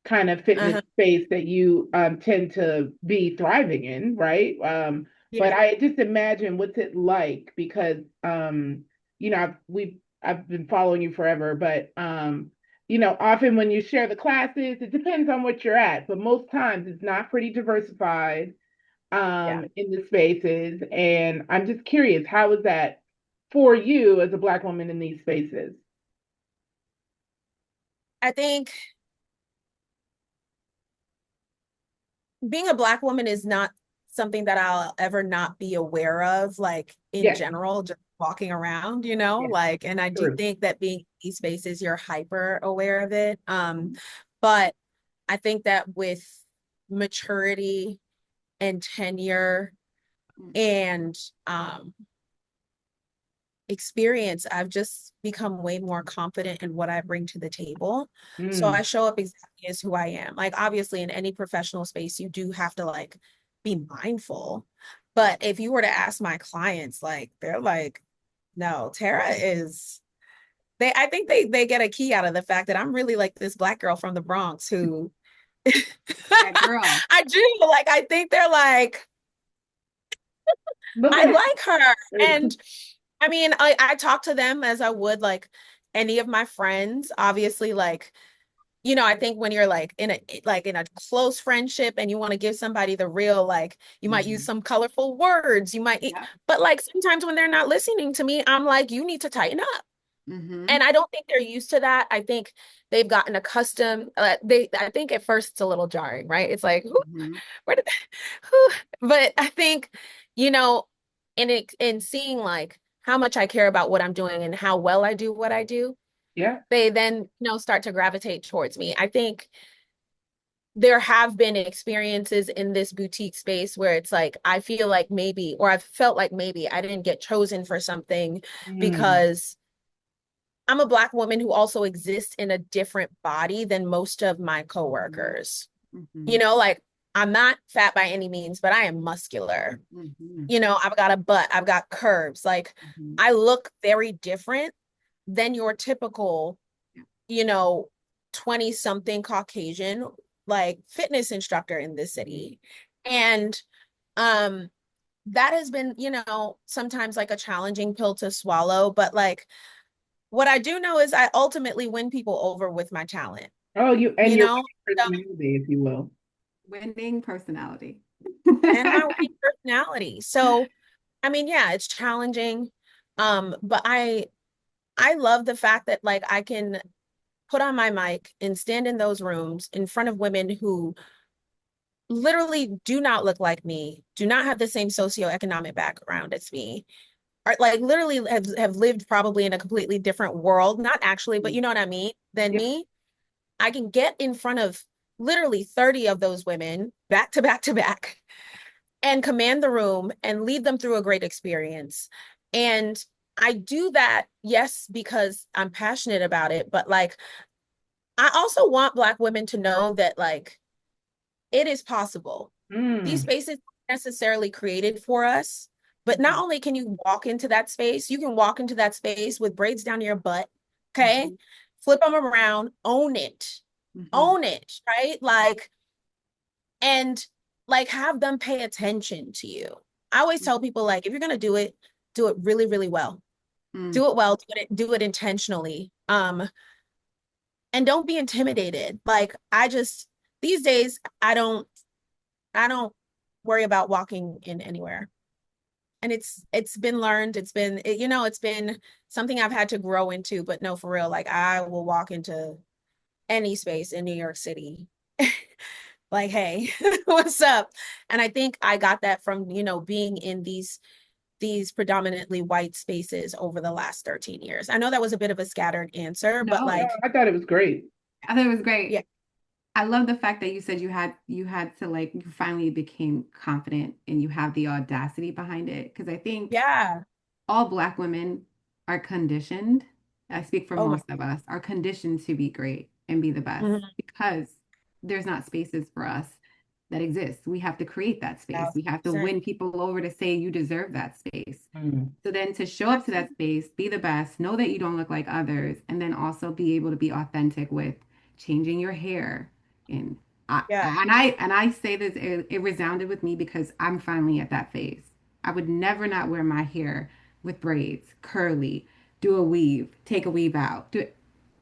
kind of fitness Uh-huh. space that you tend to be thriving in, right? But Yeah. I just imagine what's it like because I've been following you forever, but often when you share the classes, it depends on what you're at, but most times it's not pretty diversified Yeah. in the spaces, and I'm just curious, how is that for you as a Black woman in these spaces? I think being a Black woman is not something that I'll ever not be aware of, like in Yes, general, just walking around, yes, like, and I do true. think that being in these spaces, you're hyper aware of it. But I think that with maturity and tenure and experience, I've just become way more confident in what I bring to the table. So I Mm, show up exactly as who I am. Like obviously in any professional space, you do have to like be mindful. But if you were to ask my clients, like they're like, no, Tara is I think they get a key out of the fact that I'm really like this Black girl from the Bronx who That girl. I do like I think they're like, look I at like her. it. And I mean, I talk to them as I would like any of my friends. Obviously, like, I think when you're like in a close friendship and you want to give somebody the real, like, you might use Mhm. some colorful words, Yeah. but like sometimes when they're not listening to me, I'm like, you need to tighten up. Mm-hmm. And I don't think they're used to that. I think they've gotten accustomed. I think at first it's a little jarring, right? It's like, who, Mm-hmm. where did, who? But I think, you know, in seeing like how much I care about what I'm doing and how well I do what I do, Yeah. they then, start to gravitate towards me. I think there have been experiences in this boutique space where it's like, I feel like maybe, or I've felt like maybe I didn't get chosen for something Mm, because I'm a Black woman who also exists in a different body than most of my coworkers. Mm-hmm. Like I'm not fat by any means, but I am muscular. Mm-hmm. I've got a butt, I've got curves. Like Mm-hmm. I look very different than your typical, you know, 20 something Caucasian like fitness instructor in this city. And um that has been, sometimes like a challenging pill to swallow, but like what I do know is I ultimately win people over with my talent, oh, you and you your know? So personality, if you will. Winning personality. and my white personality. So, I mean, yeah, it's challenging. But I love the fact that like I can put on my mic and stand in those rooms in front of women who literally do not look like me, do not have the same socioeconomic background as me, are like literally have lived probably in a completely different world, not actually, but you know what I mean, than Yeah. me. I can get in front of literally 30 of those women back to back to back and command the room and lead them through a great experience. And I do that, yes, because I'm passionate about it, but like I also want Black women to know that like it is possible. These Mm. spaces aren't necessarily created for us, but not only can you walk into that space, you can walk into that space with braids down your butt, okay? Mhm. Flip them around, Mhm. own it, right? Like, and like have them pay attention to you. I always tell people like, if you're gonna do it really, really well. Mm. Do it well, do it intentionally. And don't be intimidated. Like I just these days, I don't worry about walking in anywhere. And it's been learned. It's been something I've had to grow into, but no, for real, like I will walk into any space in New York City. Like, hey, what's up? And I think I got that from, being in these predominantly white spaces over the last 13 years. I know that was a bit of a scattered answer, but No, No, like, I thought it was great. I thought it was yeah, great. I love the fact that you said you had to like you finally became confident and you have the audacity behind it. Because I think yeah. all Black women are conditioned, I speak for Oh my, most of us, are conditioned to be great and be the best mhm, because there's not spaces for us that exist. We have to create that space. We have to 1000%. win people over to say you deserve that space. Mm. So then to show up to that space, be the best, know that you don't look like others, and then also be able to be authentic with changing your hair. And Yeah. I say this, it resounded with me because I'm finally at that phase. I would never not wear my hair with braids, curly, do a weave, take a weave out.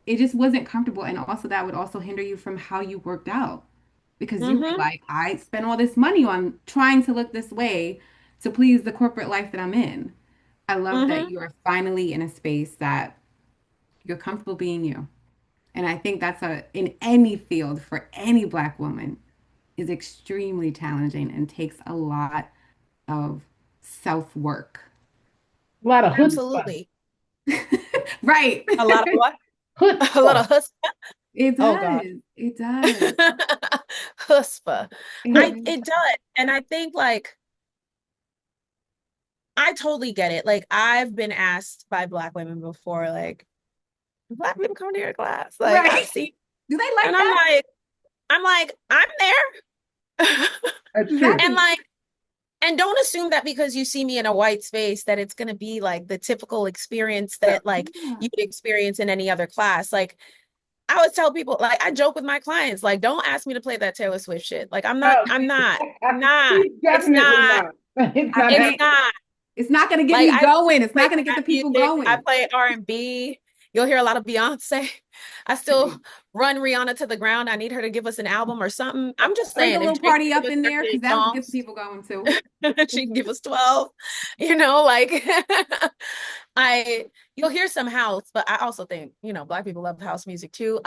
It just wasn't comfortable. And also that would also hinder you from how you worked out because you were Mm-hmm. like, I spent all this money on trying to look this way to please the corporate life that I'm in. I love that Mm-hmm. you are finally in a space that you're comfortable being you. And I think that's in any field for any Black woman is extremely challenging and takes a lot of self work. A lot of chutzpah. Absolutely. Right. A lot of what? A lot Chutzpah. of hus. It Oh God. does. It does. Huspa. It It does. And I think like I totally get it. Like I've been asked by Black women before, like, Black women come to your class. Like I right. see, Do they and like that? I'm like, I'm there. That's true. And Exactly. like, and don't assume that because you see me in a white space that it's gonna be like the typical experience No. that like Yeah. you would experience in any other class. Like I always tell people, like, I joke with my clients, like, don't ask me to play that Taylor Swift shit. Like, No. I'm not. He's It's definitely not, not. It's I not it's can't. happening. not. It's not going to get Like, me I going. It's play not going to get rap the people music, I going. play R&B. You'll hear a lot of Beyonce. I still run Rihanna to the ground. I need her to give us an album or something. I'm just Sprinkle saying, a if little Drake party can give up us in there 38 because that'll get the songs, people going too. she can give us 12, like I you'll hear some house, but I also think, Black people love house music too.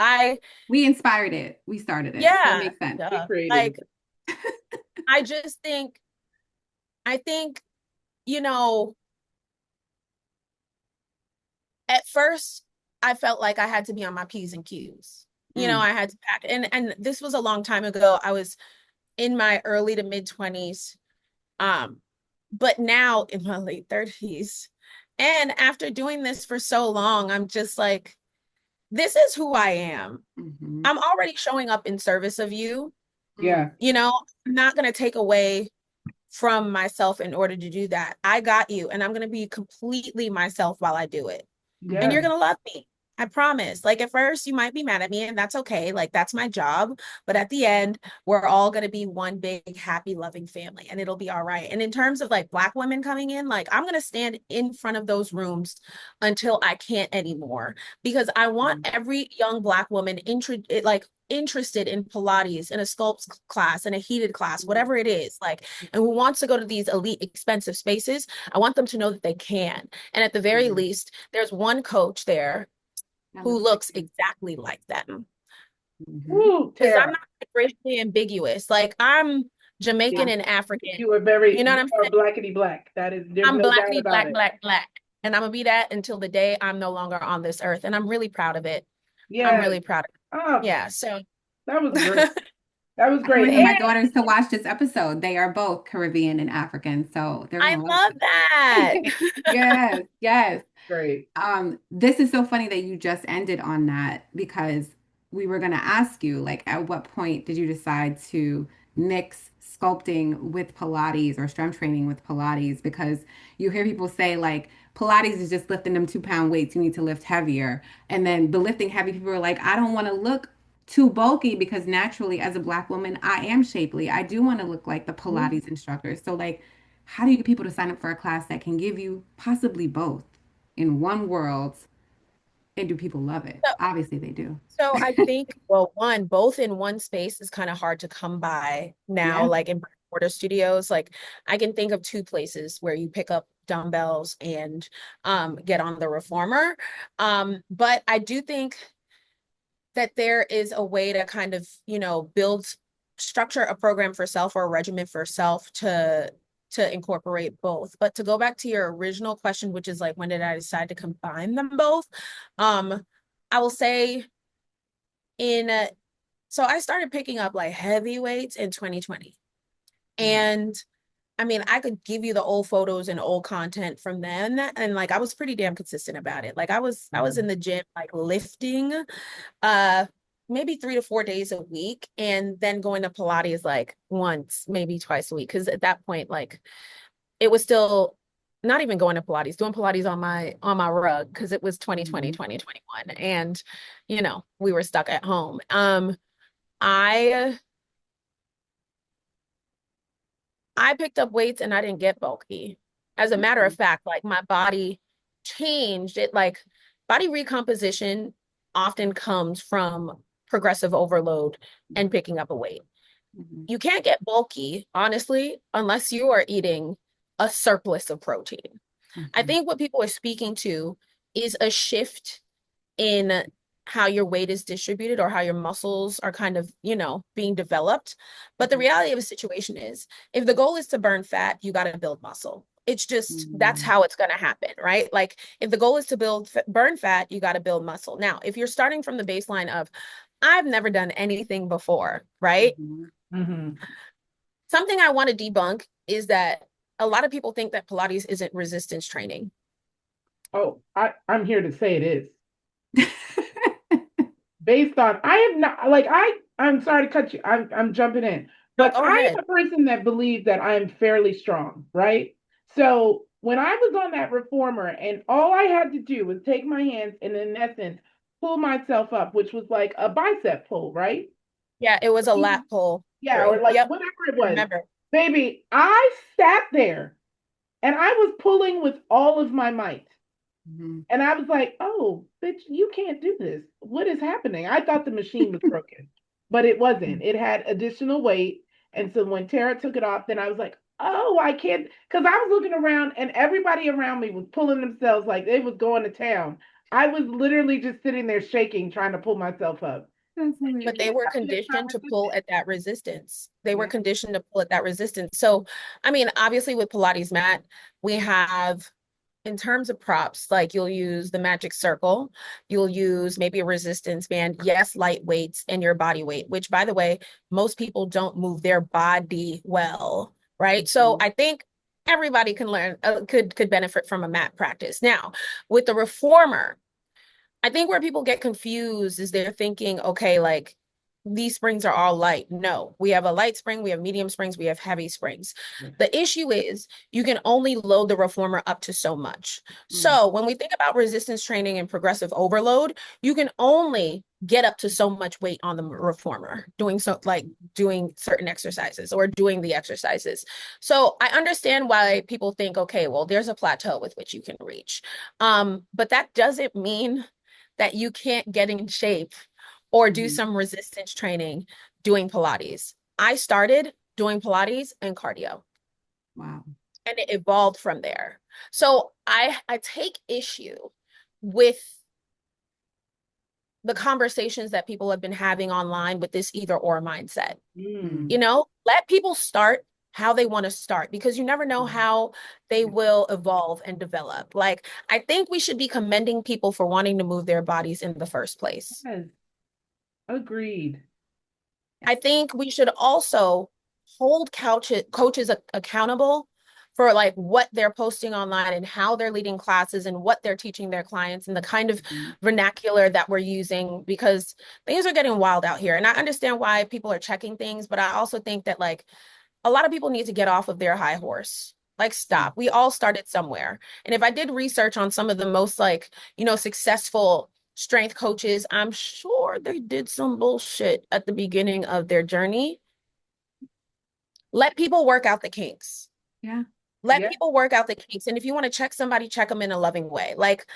We inspired it. We started it. So it Yeah, makes sense. He duh. created Like I just think I think, you know, at first I felt like I had to be on my P's and Q's. Mm, I had to pack and this was a long time ago. I was in my early to mid 20s. Um, but now in my late 30s. And after doing this for so long, I'm just like, this is who I am. hmm I'm already showing up in service of you. mm, Yeah. I'm not going to take away from myself in order to do that. I got you, and I'm going to be completely myself while I do it. And Yeah. you're going to love me. I promise. Like at first you might be mad at me and that's okay. Like that's my job. But at the end, we're all going to be one big, happy, loving family and it'll be all right. And in terms of like Black women coming in, like I'm going to stand in front of those rooms until I can't anymore because I want every young Black woman interested in Pilates, in a sculpt class, in a heated class, whatever it is, like, and who wants to go to these elite, expensive spaces. I want them to know that they can. And at the very least, there's one coach there who looks exactly like them. Ooh, Because I'm Tara, not racially ambiguous. Like I'm Jamaican and African. you are very, You know what you I'm are saying? blackety black. That is, there's I'm no doubt blackity about black, it. black, black. And I'm gonna be that until the day I'm no longer on this earth. And I'm really proud of it. I'm Yes. really proud of it. Oh, Yeah. So that was great. That was I'm great. gonna get And my daughters to watch this episode. They are both Caribbean and African, so they're I gonna love love that. it. Yes, yes. great. This is so funny that you just ended on that because we were going to ask you, like, at what point did you decide to mix sculpting with Pilates or strength training with Pilates? Because you hear people say, like, Pilates is just lifting them 2 pound weights. You need to lift heavier. And then the lifting heavy people are like, I don't want to look too bulky because naturally, as a Black woman, I am shapely. I do want to look like the Pilates instructor. So, like, how do you get people to sign up for a class that can give you possibly both in one world, and do people love it? So, Obviously they do. so I think, well, one, both in one space is kind of hard to come by now, Yeah. like in brick and mortar studios. Like I can think of 2 places where you pick up dumbbells and get on the reformer. But I do think that there is a way to kind of, build, structure a program for self or a regimen for self to incorporate both. But to go back to your original question, which is like, when did I decide to combine them both? I will say so I started picking up like heavy weights in 2020. And I mean, I could give you the old photos and old content from then. And like, I was pretty damn consistent about it. Like I was in the gym, like lifting, maybe 3 to 4 days a week. And then going to Pilates like once, maybe twice a week. Cause at that point, like it was still not even going to Pilates, doing Pilates on my rug. Cause it was 2020, 2021. And, we were stuck at home. I picked up weights and I didn't get bulky. As a matter of fact, like my body changed. It like body recomposition often comes from progressive overload and picking up a weight. You can't get bulky, honestly, unless you are eating a surplus of protein. I think what people are speaking to is a shift in how your weight is distributed or how your muscles are kind of, being developed. But the reality of the situation is if the goal is to burn fat, you got to build muscle. It's just that's how it's going to happen, right? Like if the goal is to burn fat, you got to build muscle. Now, if you're starting from the baseline of I've never done anything before, right? Something I want to debunk is that a lot of people think that Pilates isn't resistance training. Oh, I'm here to say it is. Based on, I have not, like, I'm sorry to cut you, I'm jumping in, but I am a person that believes that I am fairly strong, right? So when I was on that reformer and all I had to do was take my hands and in essence, pull myself up, which was like a bicep pull, right? Yeah, it was a lat pull. Yeah, or like whatever it was. Remember. Baby, I sat there and I was pulling with all of my might. And I was like, oh, bitch, you can't do this. What is happening? I thought the machine was broken, but it wasn't. It had additional weight. And so when Tara took it off, then I was like, oh, I can't. Because I was looking around and everybody around me was pulling themselves like they was going to town. I was literally just sitting there shaking, trying to pull myself up. But they were conditioned to pull at that resistance. They were conditioned to pull at that resistance. So, I mean, obviously with Pilates mat, we have, in terms of props, like you'll use the magic circle, you'll use maybe a resistance band, yes, light weights and your body weight, which by the way, most people don't move their body well, right? So I think everybody can learn, could benefit from a mat practice. Now, with the reformer, I think where people get confused is they're thinking, okay, like these springs are all light. No, we have a light spring, we have medium springs, we have heavy springs. The issue is you can only load the reformer up to so much. So when we think about resistance training and progressive overload, you can only get up to so much weight on the reformer doing certain exercises or doing the exercises. So I understand why people think, okay, well, there's a plateau with which you can reach. But that doesn't mean that you can't get in shape or do some resistance training doing Pilates. I started doing Pilates and cardio. Wow. And it evolved from there. So I take issue with the conversations that people have been having online with this either or mindset. You know, let people start how they want to start, because you never know how they will evolve and develop. Like, I think we should be commending people for wanting to move their bodies in the first place. Yes. Agreed. I think we should also hold coaches accountable for like what they're posting online and how they're leading classes and what they're teaching their clients and the kind of vernacular that we're using, because things are getting wild out here. And I understand why people are checking things, but I also think that like a lot of people need to get off of their high horse. Like, stop. We all started somewhere. And if I did research on some of the most like, you know, successful strength coaches, I'm sure they did some bullshit at the beginning of their journey. Let people work out the kinks. Yeah. Let people work out the kinks. And if you want to check somebody, check them in a loving way. Like,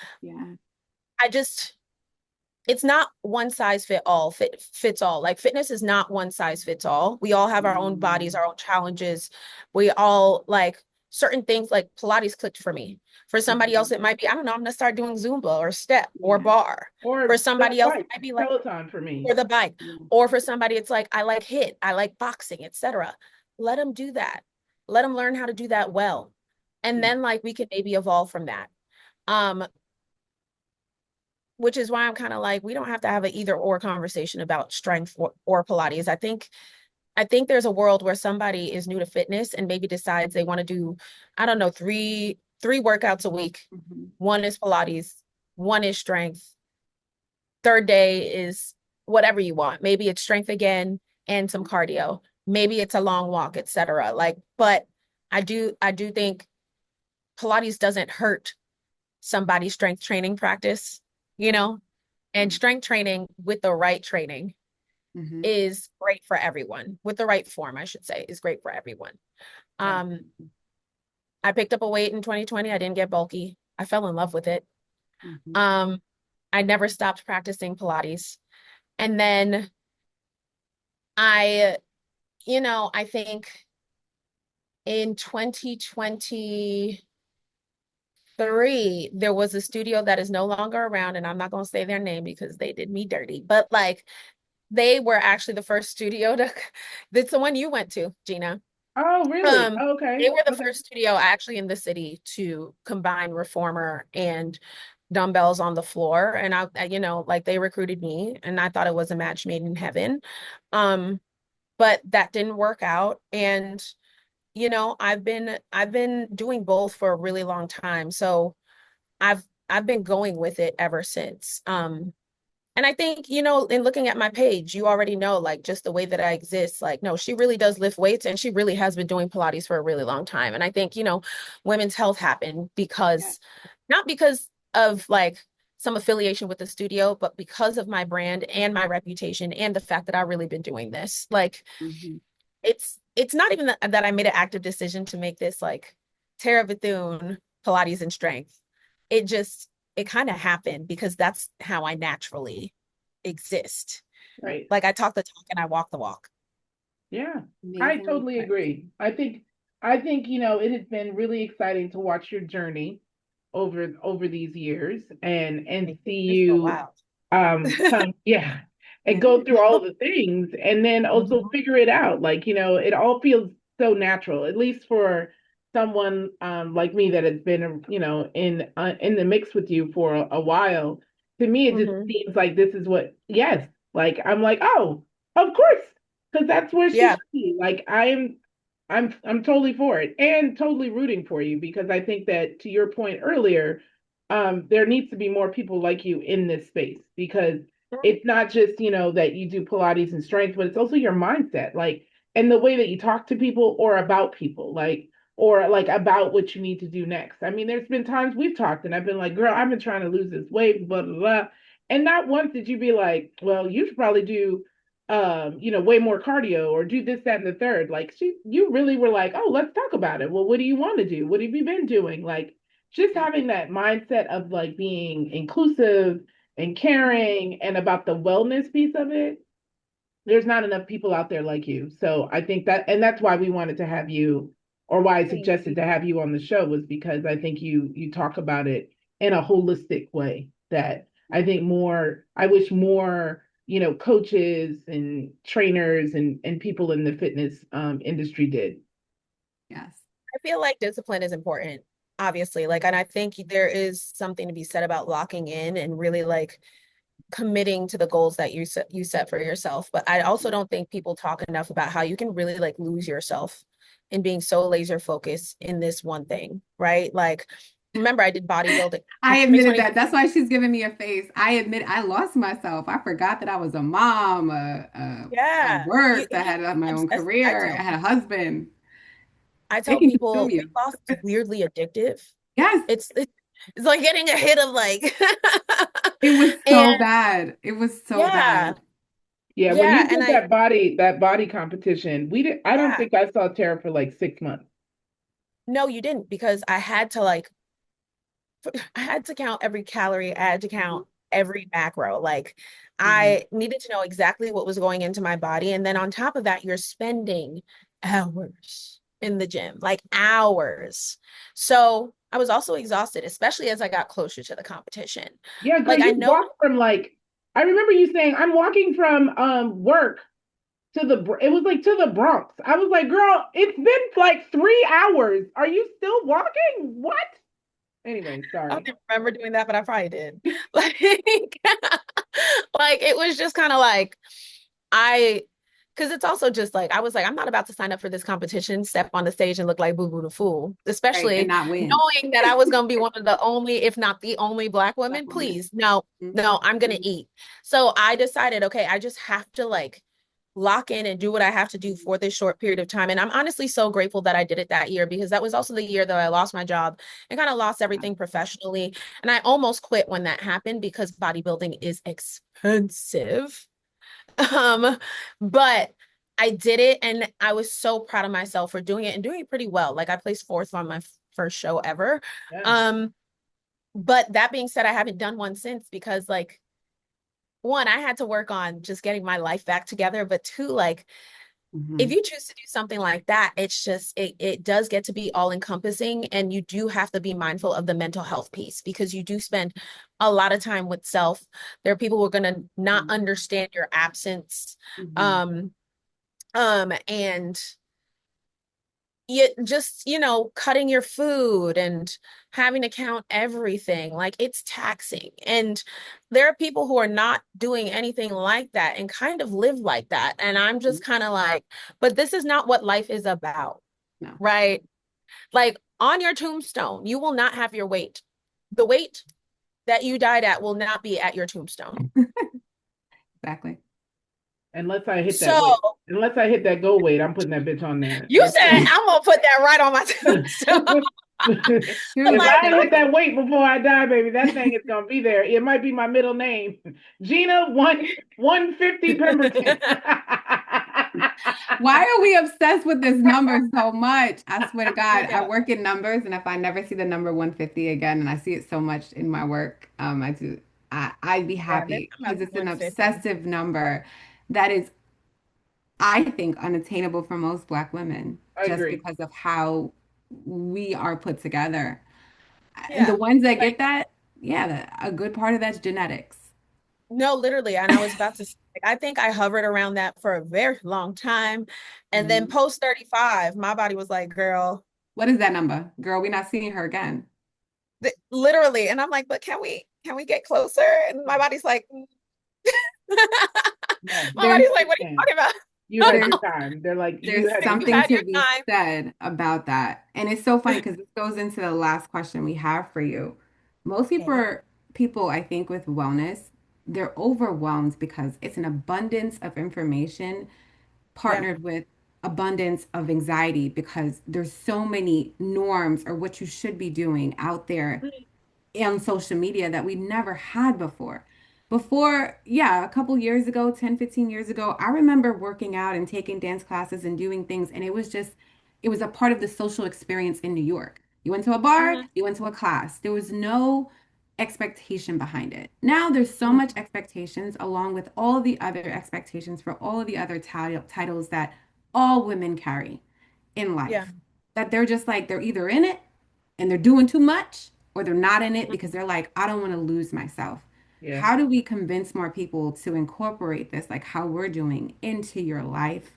it's not one size fits all. Like, fitness is not one size fits all. We all have our own bodies, our own challenges. We all like certain things. Like Pilates clicked for me. For somebody else, it might be, I don't know, I'm gonna start doing Zumba or step or bar. Or For somebody else, it might be like Peloton for me. or the bike. Or for somebody, it's like, I like HIIT, I like boxing, etc. Let them do that. Let them learn how to do that well. And then like we could maybe evolve from that. Which is why I'm kind of like, we don't have to have an either or conversation about strength or Pilates. I think there's a world where somebody is new to fitness and maybe decides they want to do, I don't know, three workouts a week. One is Pilates, one is strength. Third day is whatever you want. Maybe it's strength again and some cardio. Maybe it's a long walk, etc. Like, but I do think Pilates doesn't hurt somebody's strength training practice, you know, and strength training with the right training is great for everyone. With the right form, I should say, is great for everyone. I picked up a weight in 2020. I didn't get bulky. I fell in love with it. I never stopped practicing Pilates. And then I think in 2023, there was a studio that is no longer around, and I'm not going to say their name because they did me dirty, but like they were actually the first studio that's the one you went to, Gina. Oh, really? Okay. They were the first studio actually in the city to combine reformer and dumbbells on the floor. And I, like they recruited me and I thought it was a match made in heaven. But that didn't work out. And, I've been doing both for a really long time. So I've been going with it ever since. And I think, in looking at my page, you already know, like, just the way that I exist, like, no, she really does lift weights and she really has been doing Pilates for a really long time. And I think, women's health happened because, not because of like some affiliation with the studio, but because of my brand and my reputation and the fact that I've really been doing this. Like, it's not even that I made an active decision to make this like Tara Bethune Pilates and strength. It kind of happened because that's how I naturally exist. Right. Like I talk the talk and I walk the walk. Yeah, I totally agree. I think, it has been really exciting to watch your journey over these years and see you and go through all the things and then also figure it out. Like, it all feels so natural, at least for someone like me that has been, in the mix with you for a while. To me, it just seems like this is like, I'm like, oh, of course, because that's where she should be. Like, I'm totally for it and totally rooting for you, because I think that, to your point earlier, there needs to be more people like you in this space, because it's not just, that you do Pilates and strength, but it's also your mindset, like, and the way that you talk to people or about people, like, or like about what you need to do next. I mean, there's been times we've talked and I've been like, girl, I've been trying to lose this weight, blah, blah, blah. And not once did you be like, well, you should probably do, way more cardio or do this, that, and the third. Like, you really were like, oh, let's talk about it. Well, what do you want to do? What have you been doing? Like, just having that mindset of like being inclusive and caring and about the wellness piece of it, there's not enough people out there like you. So I think that, and that's why we wanted to have you, or why I suggested to have you on the show, was because I think you talk about it in a holistic way that I think I wish more, coaches and trainers and people in the fitness industry did. Yes. I feel like discipline is important, obviously. Like, and I think there is something to be said about locking in and really like committing to the goals that you set for yourself. But I also don't think people talk enough about how you can really like lose yourself in being so laser focused in this one thing, right? Like, remember, I did bodybuilding I in admitted 2020. that. That's why she's giving me a face. I admit I lost myself. I forgot that I was a mom. I Yeah, worked. I had my own I career. I tell had a husband. I It tell can consume people weight you. loss is weirdly addictive. Yes, It's like getting a hit of like, it was and so bad. It was so yeah, bad. Yeah, when yeah, you and did that body competition, I don't yeah, think I saw Tara for like 6 months. no, you didn't because I had to count every calorie. I had to count every macro. Like Mhm. I needed to know exactly what was going into my body. And then on top of that, you're spending hours in the gym, like hours. So I was also exhausted, especially as I got closer to the competition. Yeah, girl, Like I you know, walked from like, I remember you saying, I'm walking from work it was like to the Bronx. I was like, girl, it's been like 3 hours. Are you still walking? What? Anyway, I don't sorry. even remember doing that, but I probably did. Like, like it was just kind of like I because it's also just like I was like, I'm not about to sign up for this competition, step on the stage and look like Boo Boo the Fool, Right, and especially not win. knowing that I was gonna be one of the only, if not the only Black Black woman. woman. Please, no, Mhm. no, I'm gonna eat. So I decided, okay, I just have to like lock in and do what I have to do for this short period of time. And I'm honestly so grateful that I did it that year because that was also the year that I lost my job and kind of lost everything professionally. And I almost quit when that happened because bodybuilding is expensive. Um, but I did it and I was so proud of myself for doing it and doing it pretty well. Like I placed fourth on my first show ever. Yeah. Um, but that being said, I haven't done one since because like one, I had to work on just getting my life back together, but two, like if Mhm. you choose to do something like that, it's just it does get to be all encompassing and you do have to be mindful of the mental health piece because you do spend a lot of time with self. There are people who are going to not understand your absence. Mhm. Um and you just, cutting your food and having to count everything, like it's taxing. And there are people who are not doing anything like that and kind of live like that. And I'm just kind of like, but this is not what life is about, No, right? Like on your tombstone, you will not have your weight. The weight that you died at will not be at your tombstone. exactly. Unless I hit that So weight. Unless I hit that goal weight, I'm putting that bitch on there. you said I'm gonna put that right on my tombstone. You're If I Like, hit that weight before I die, baby, that thing is gonna be there. It might be my middle name, Gina 150 Pemberton. Why are we obsessed with this number so much? I swear to God, I yeah, work in numbers, and if I never see the number 150 again, and I see it so much in my work, I'd be yeah, this happy time because it's an 150. obsessive number that is, I think, unattainable for most Black women I just agree. because of how we are put together. And the Yeah. ones that Like, get that, yeah, a good part of that's genetics. no, literally. And I was about to say, like, I think I hovered around that for a very long time. And then Mhm. post 35, my body was like, girl, What is that number? Girl, we're not seeing her again. literally. And I'm like, but can we get closer? And my body's like, No, my There's body's like, what are you man, talking about? you had there's your time. They're like, there's You something had to your be time. said about that. And it's so funny because this goes into the last question we have for you. Most Okay. people, I think, with wellness, they're overwhelmed because it's an abundance of information Yeah. partnered with abundance of anxiety because there's so many norms or what you should be doing out there on social media that we never had before. Before, yeah, a couple years ago, 10, 15 years ago, I remember working out and taking dance classes and doing things, and it was a part of the social experience in New York. You went to a bar, Mhm. you went to a class. There was no expectation behind it. Now there's so Mhm. much expectations along with all the other expectations for all of the other titles that all women carry in Yeah. life. That they're just like, they're either in it and they're doing too much or they're not in it because they're like, I don't want to lose myself. Yeah. How do we convince more people to incorporate this, like how we're doing, into your life?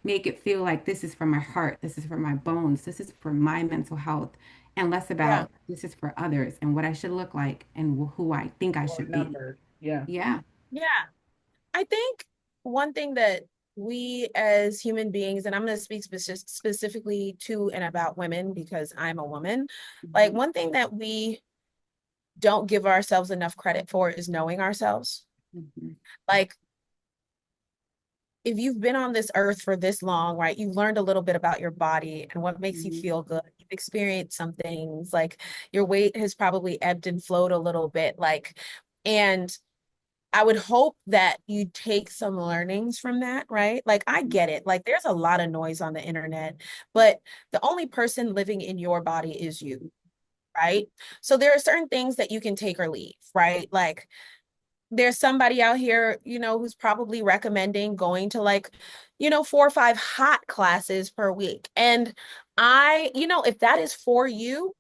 Make it feel like this is for my heart, this is for my bones, this is for my mental health, and less Yeah. about this is for others and what I should look like and who I think I Or should be. numbers. Yeah. Yeah. Yeah. I think one thing that we as human beings, and I'm going to speak specifically to and about women because I'm a woman, like Mhm. one thing that we don't give ourselves enough credit for is knowing ourselves. Mhm. Like, if you've been on this earth for this long, right, you've learned a little bit about your body and what makes you Mhm. feel good. You've experienced some things, like your weight has probably ebbed and flowed a little bit, like, and I would hope that you take some learnings from that, right? Like, I get it. Like, there's a lot of noise on the internet, but the only person living in your body is you, right? So there are certain things that you can take or leave, right? Like, there's somebody out here, who's probably recommending going to like, 4 or 5 hot classes per week. And if that is for you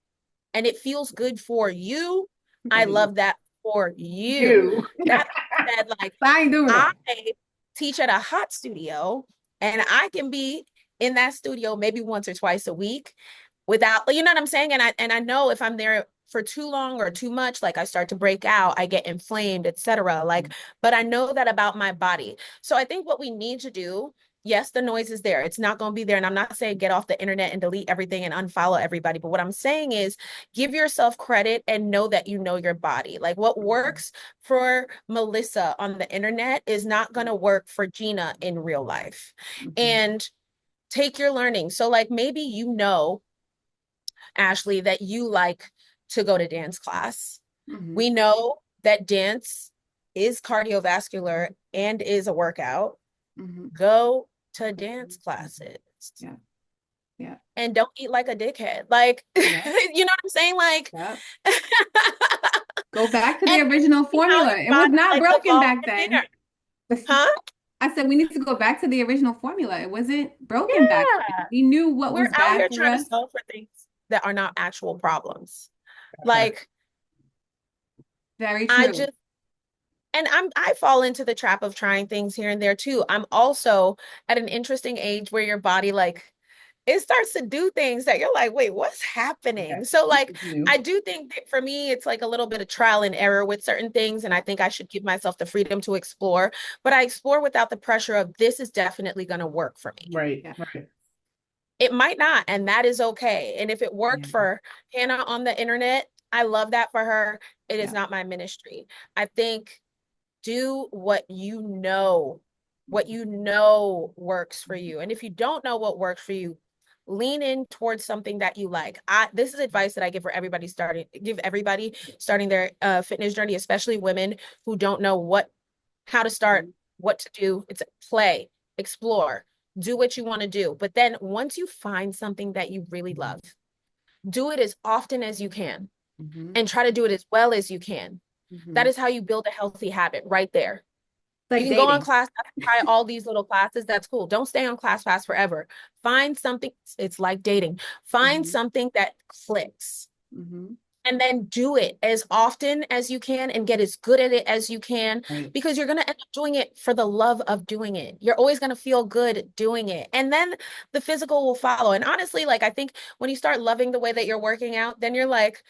and it feels good for you, I Right. love that for you. You. That being said, like, I ain't doing I it. teach at a hot studio and I can be in that studio maybe once or twice a week without, you know what I'm saying? And I know if I'm there for too long or too much, like I start to break out, I get inflamed, etc. Like, but I know that about my body. So I think what we need to do, yes, the noise is there. It's not going to be there. And I'm not saying get off the internet and delete everything and unfollow everybody. But what I'm saying is give yourself credit and know that you know your body. Like what works for Melissa on the internet is not going to work for Gina in real life. Mhm. And take your learning. So like maybe Ashley, that you like to go to dance class. Mhm. We know that dance is cardiovascular and is a workout. Mhm. Go to dance classes. Yeah. Yeah. And don't eat like a dickhead. Like, you know Yeah. what I'm saying? Like, Yeah. Go back to the and original see how formula. your It was body not like broken evolved back from there. then. Huh? I said we need to go back to the original formula. It wasn't broken back then. Yeah. We knew what We're was out bad here for trying to us. solve for things that are not actual problems. Right. Like, Very I true. just and I fall into the trap of trying things here and there too. I'm also at an interesting age where your body like it starts to do things that you're like, wait, what's Yeah. happening? So This like is new. I do think that for me it's like a little bit of trial and error with certain things and I think I should give myself the freedom to explore, but I explore without the pressure of this is definitely going to work for me. Right. Yeah. Right. It might not, and that is okay. And if it worked Yeah. for Hannah on the internet, I love that for her. It is Yeah. not my ministry. I think do what you know works for you. And if you don't know what works for you, lean in towards something that you like. This is advice that I give everybody starting their fitness journey, especially women who don't know how to start, what to do. It's play, explore, do what you want to do. But then once you find something that you really love, do it as often as you can Mm-hmm. and try to do it as well as you can. Mm-hmm. That is how you build a healthy habit right there. You Like can go on dating. class, try all these little classes. That's cool. Don't stay on class fast forever. Find something. It's like dating. Find Mm-hmm. something that clicks Mm-hmm. and then do it as often as you can and get as good at it as you can Right. because you're going to end up doing it for the love of doing it. You're always going to feel good doing it. And then the physical will follow. And honestly, like I think when you start loving the way that you're working out, then you're like,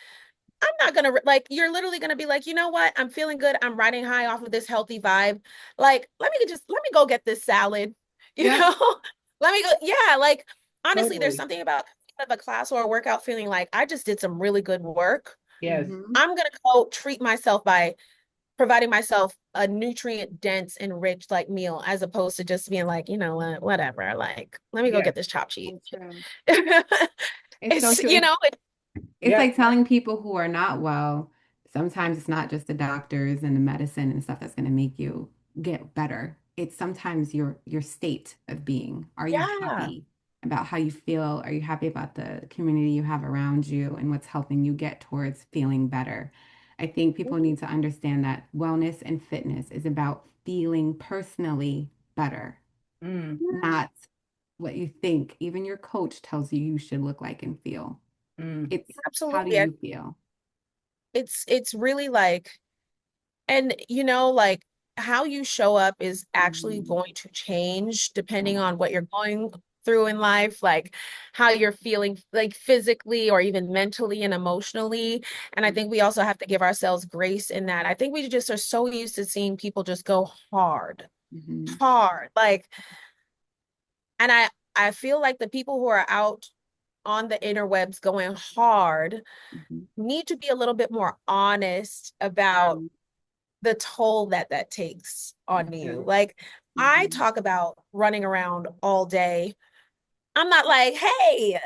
I'm not gonna like you're literally gonna be like, you know what? I'm feeling good. I'm riding high off of this healthy vibe. Like, let me go get this salad, you Yep. know? Let me go. Yeah, like honestly, there's Totally. something about a class or a workout feeling like I just did some really good work. Yes. Mm-hmm. I'm gonna go treat myself by providing myself a nutrient dense and rich like meal, as opposed to just being like, you know what, whatever, like let me go Yeah. get this chopped cheese. So true. It's so It's, true. you know, It's Yeah. like telling people who are not well, sometimes it's not just the doctors and the medicine and stuff that's going to make you get better. It's sometimes your state of being. Are you yeah, happy about how you feel? Are you happy about the community you have around you and what's helping you get towards feeling better? I think people need to understand that wellness and fitness is about feeling personally better, Mm, not what you think even your coach tells you you should look like and feel. mm, It's how do absolutely. you feel? It's really like, and you know, like how you show up is actually going to change depending on what you're going through in life, like how you're feeling, like physically or even mentally and emotionally. And I think we also have to give ourselves grace in that. I think we just are so used to seeing people just go hard, Mhm, hard. Like, and I feel like the people who are out on the interwebs going hard mhm, need to be a little bit more honest about mhm, the toll that that takes on yeah. you. Like I mhm. talk about running around all day. I'm not like, hey,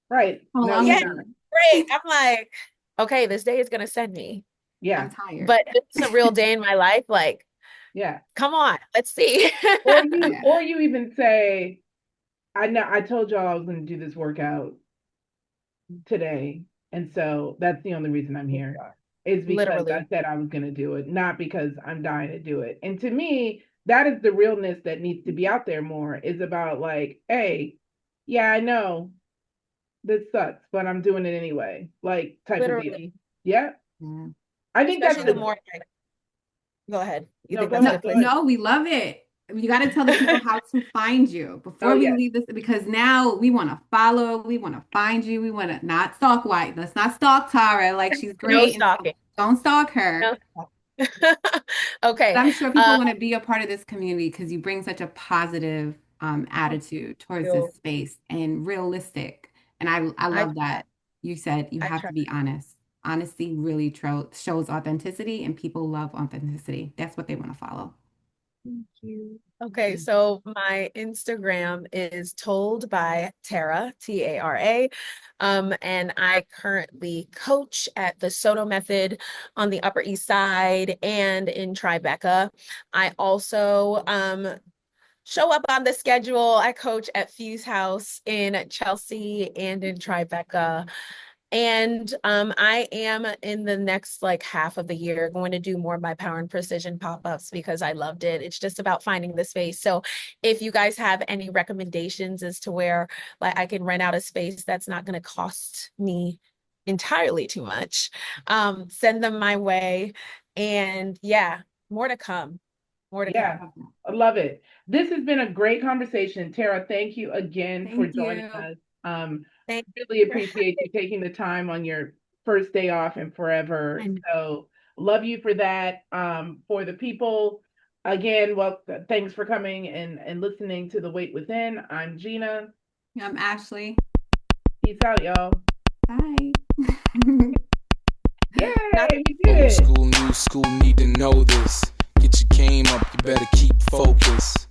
Right. How No, long you're yeah, is not. great. it? I'm like, okay, this day is gonna send me. I'm Yeah. tired. But it's a real day in my life. Like, Yeah. come on, let's see. Yeah. Or you even say, I know I told y'all I was going to do this workout today. And so that's the only reason I'm here. Is because I Literally, said I was going to do it, not because I'm dying to do it. And to me, that is the realness that needs to be out there more, is about like, hey, yeah, I know this sucks, but I'm doing it anyway, like type of deal. literally, Yeah. Yeah. I think that's especially the the, more like, go ahead. You no, think go that's a No, ahead, good go place? ahead. no, we love it. You got to tell the people how to find you Oh, before we yeah. leave this because now we want to follow, we want to find you, we want to not stalk White. Let's not stalk Tara. Like she's No great and so stalking. don't stalk her. No stalking. But Okay. I'm sure people Um, want to be a part of this community because you bring such a positive attitude towards this you- space and realistic. And I I love that you said you I have try. to be honest. Honesty really shows authenticity, and people love authenticity. That's what they want to follow. Thank you. Okay, so my Instagram is told by Tara, Tara. And I currently coach at the Soto Method on the Upper East Side and in Tribeca. I also show up on the schedule. I coach at Fuse House in Chelsea and in Tribeca. And I am in the next like half of the year going to do more of my power and precision pop-ups because I loved it. It's just about finding the space. So if you guys have any recommendations as to where like I can rent out a space that's not going to cost me entirely too much, send them my way. And yeah, more to come. More to Yeah. come. I love it. This has been a great conversation. Tara, thank you again for Thank joining you. us. Thank Really you. appreciate you taking the time on your first day off and forever. I know. So love you for that. For the people, again, well, thanks for coming and listening to The Weight Within. I'm Gina. I'm Ashley. Peace out, y'all. Bye. Yay, Not we did Old it. school, new school, need to know this. Get your game up, you better keep focused.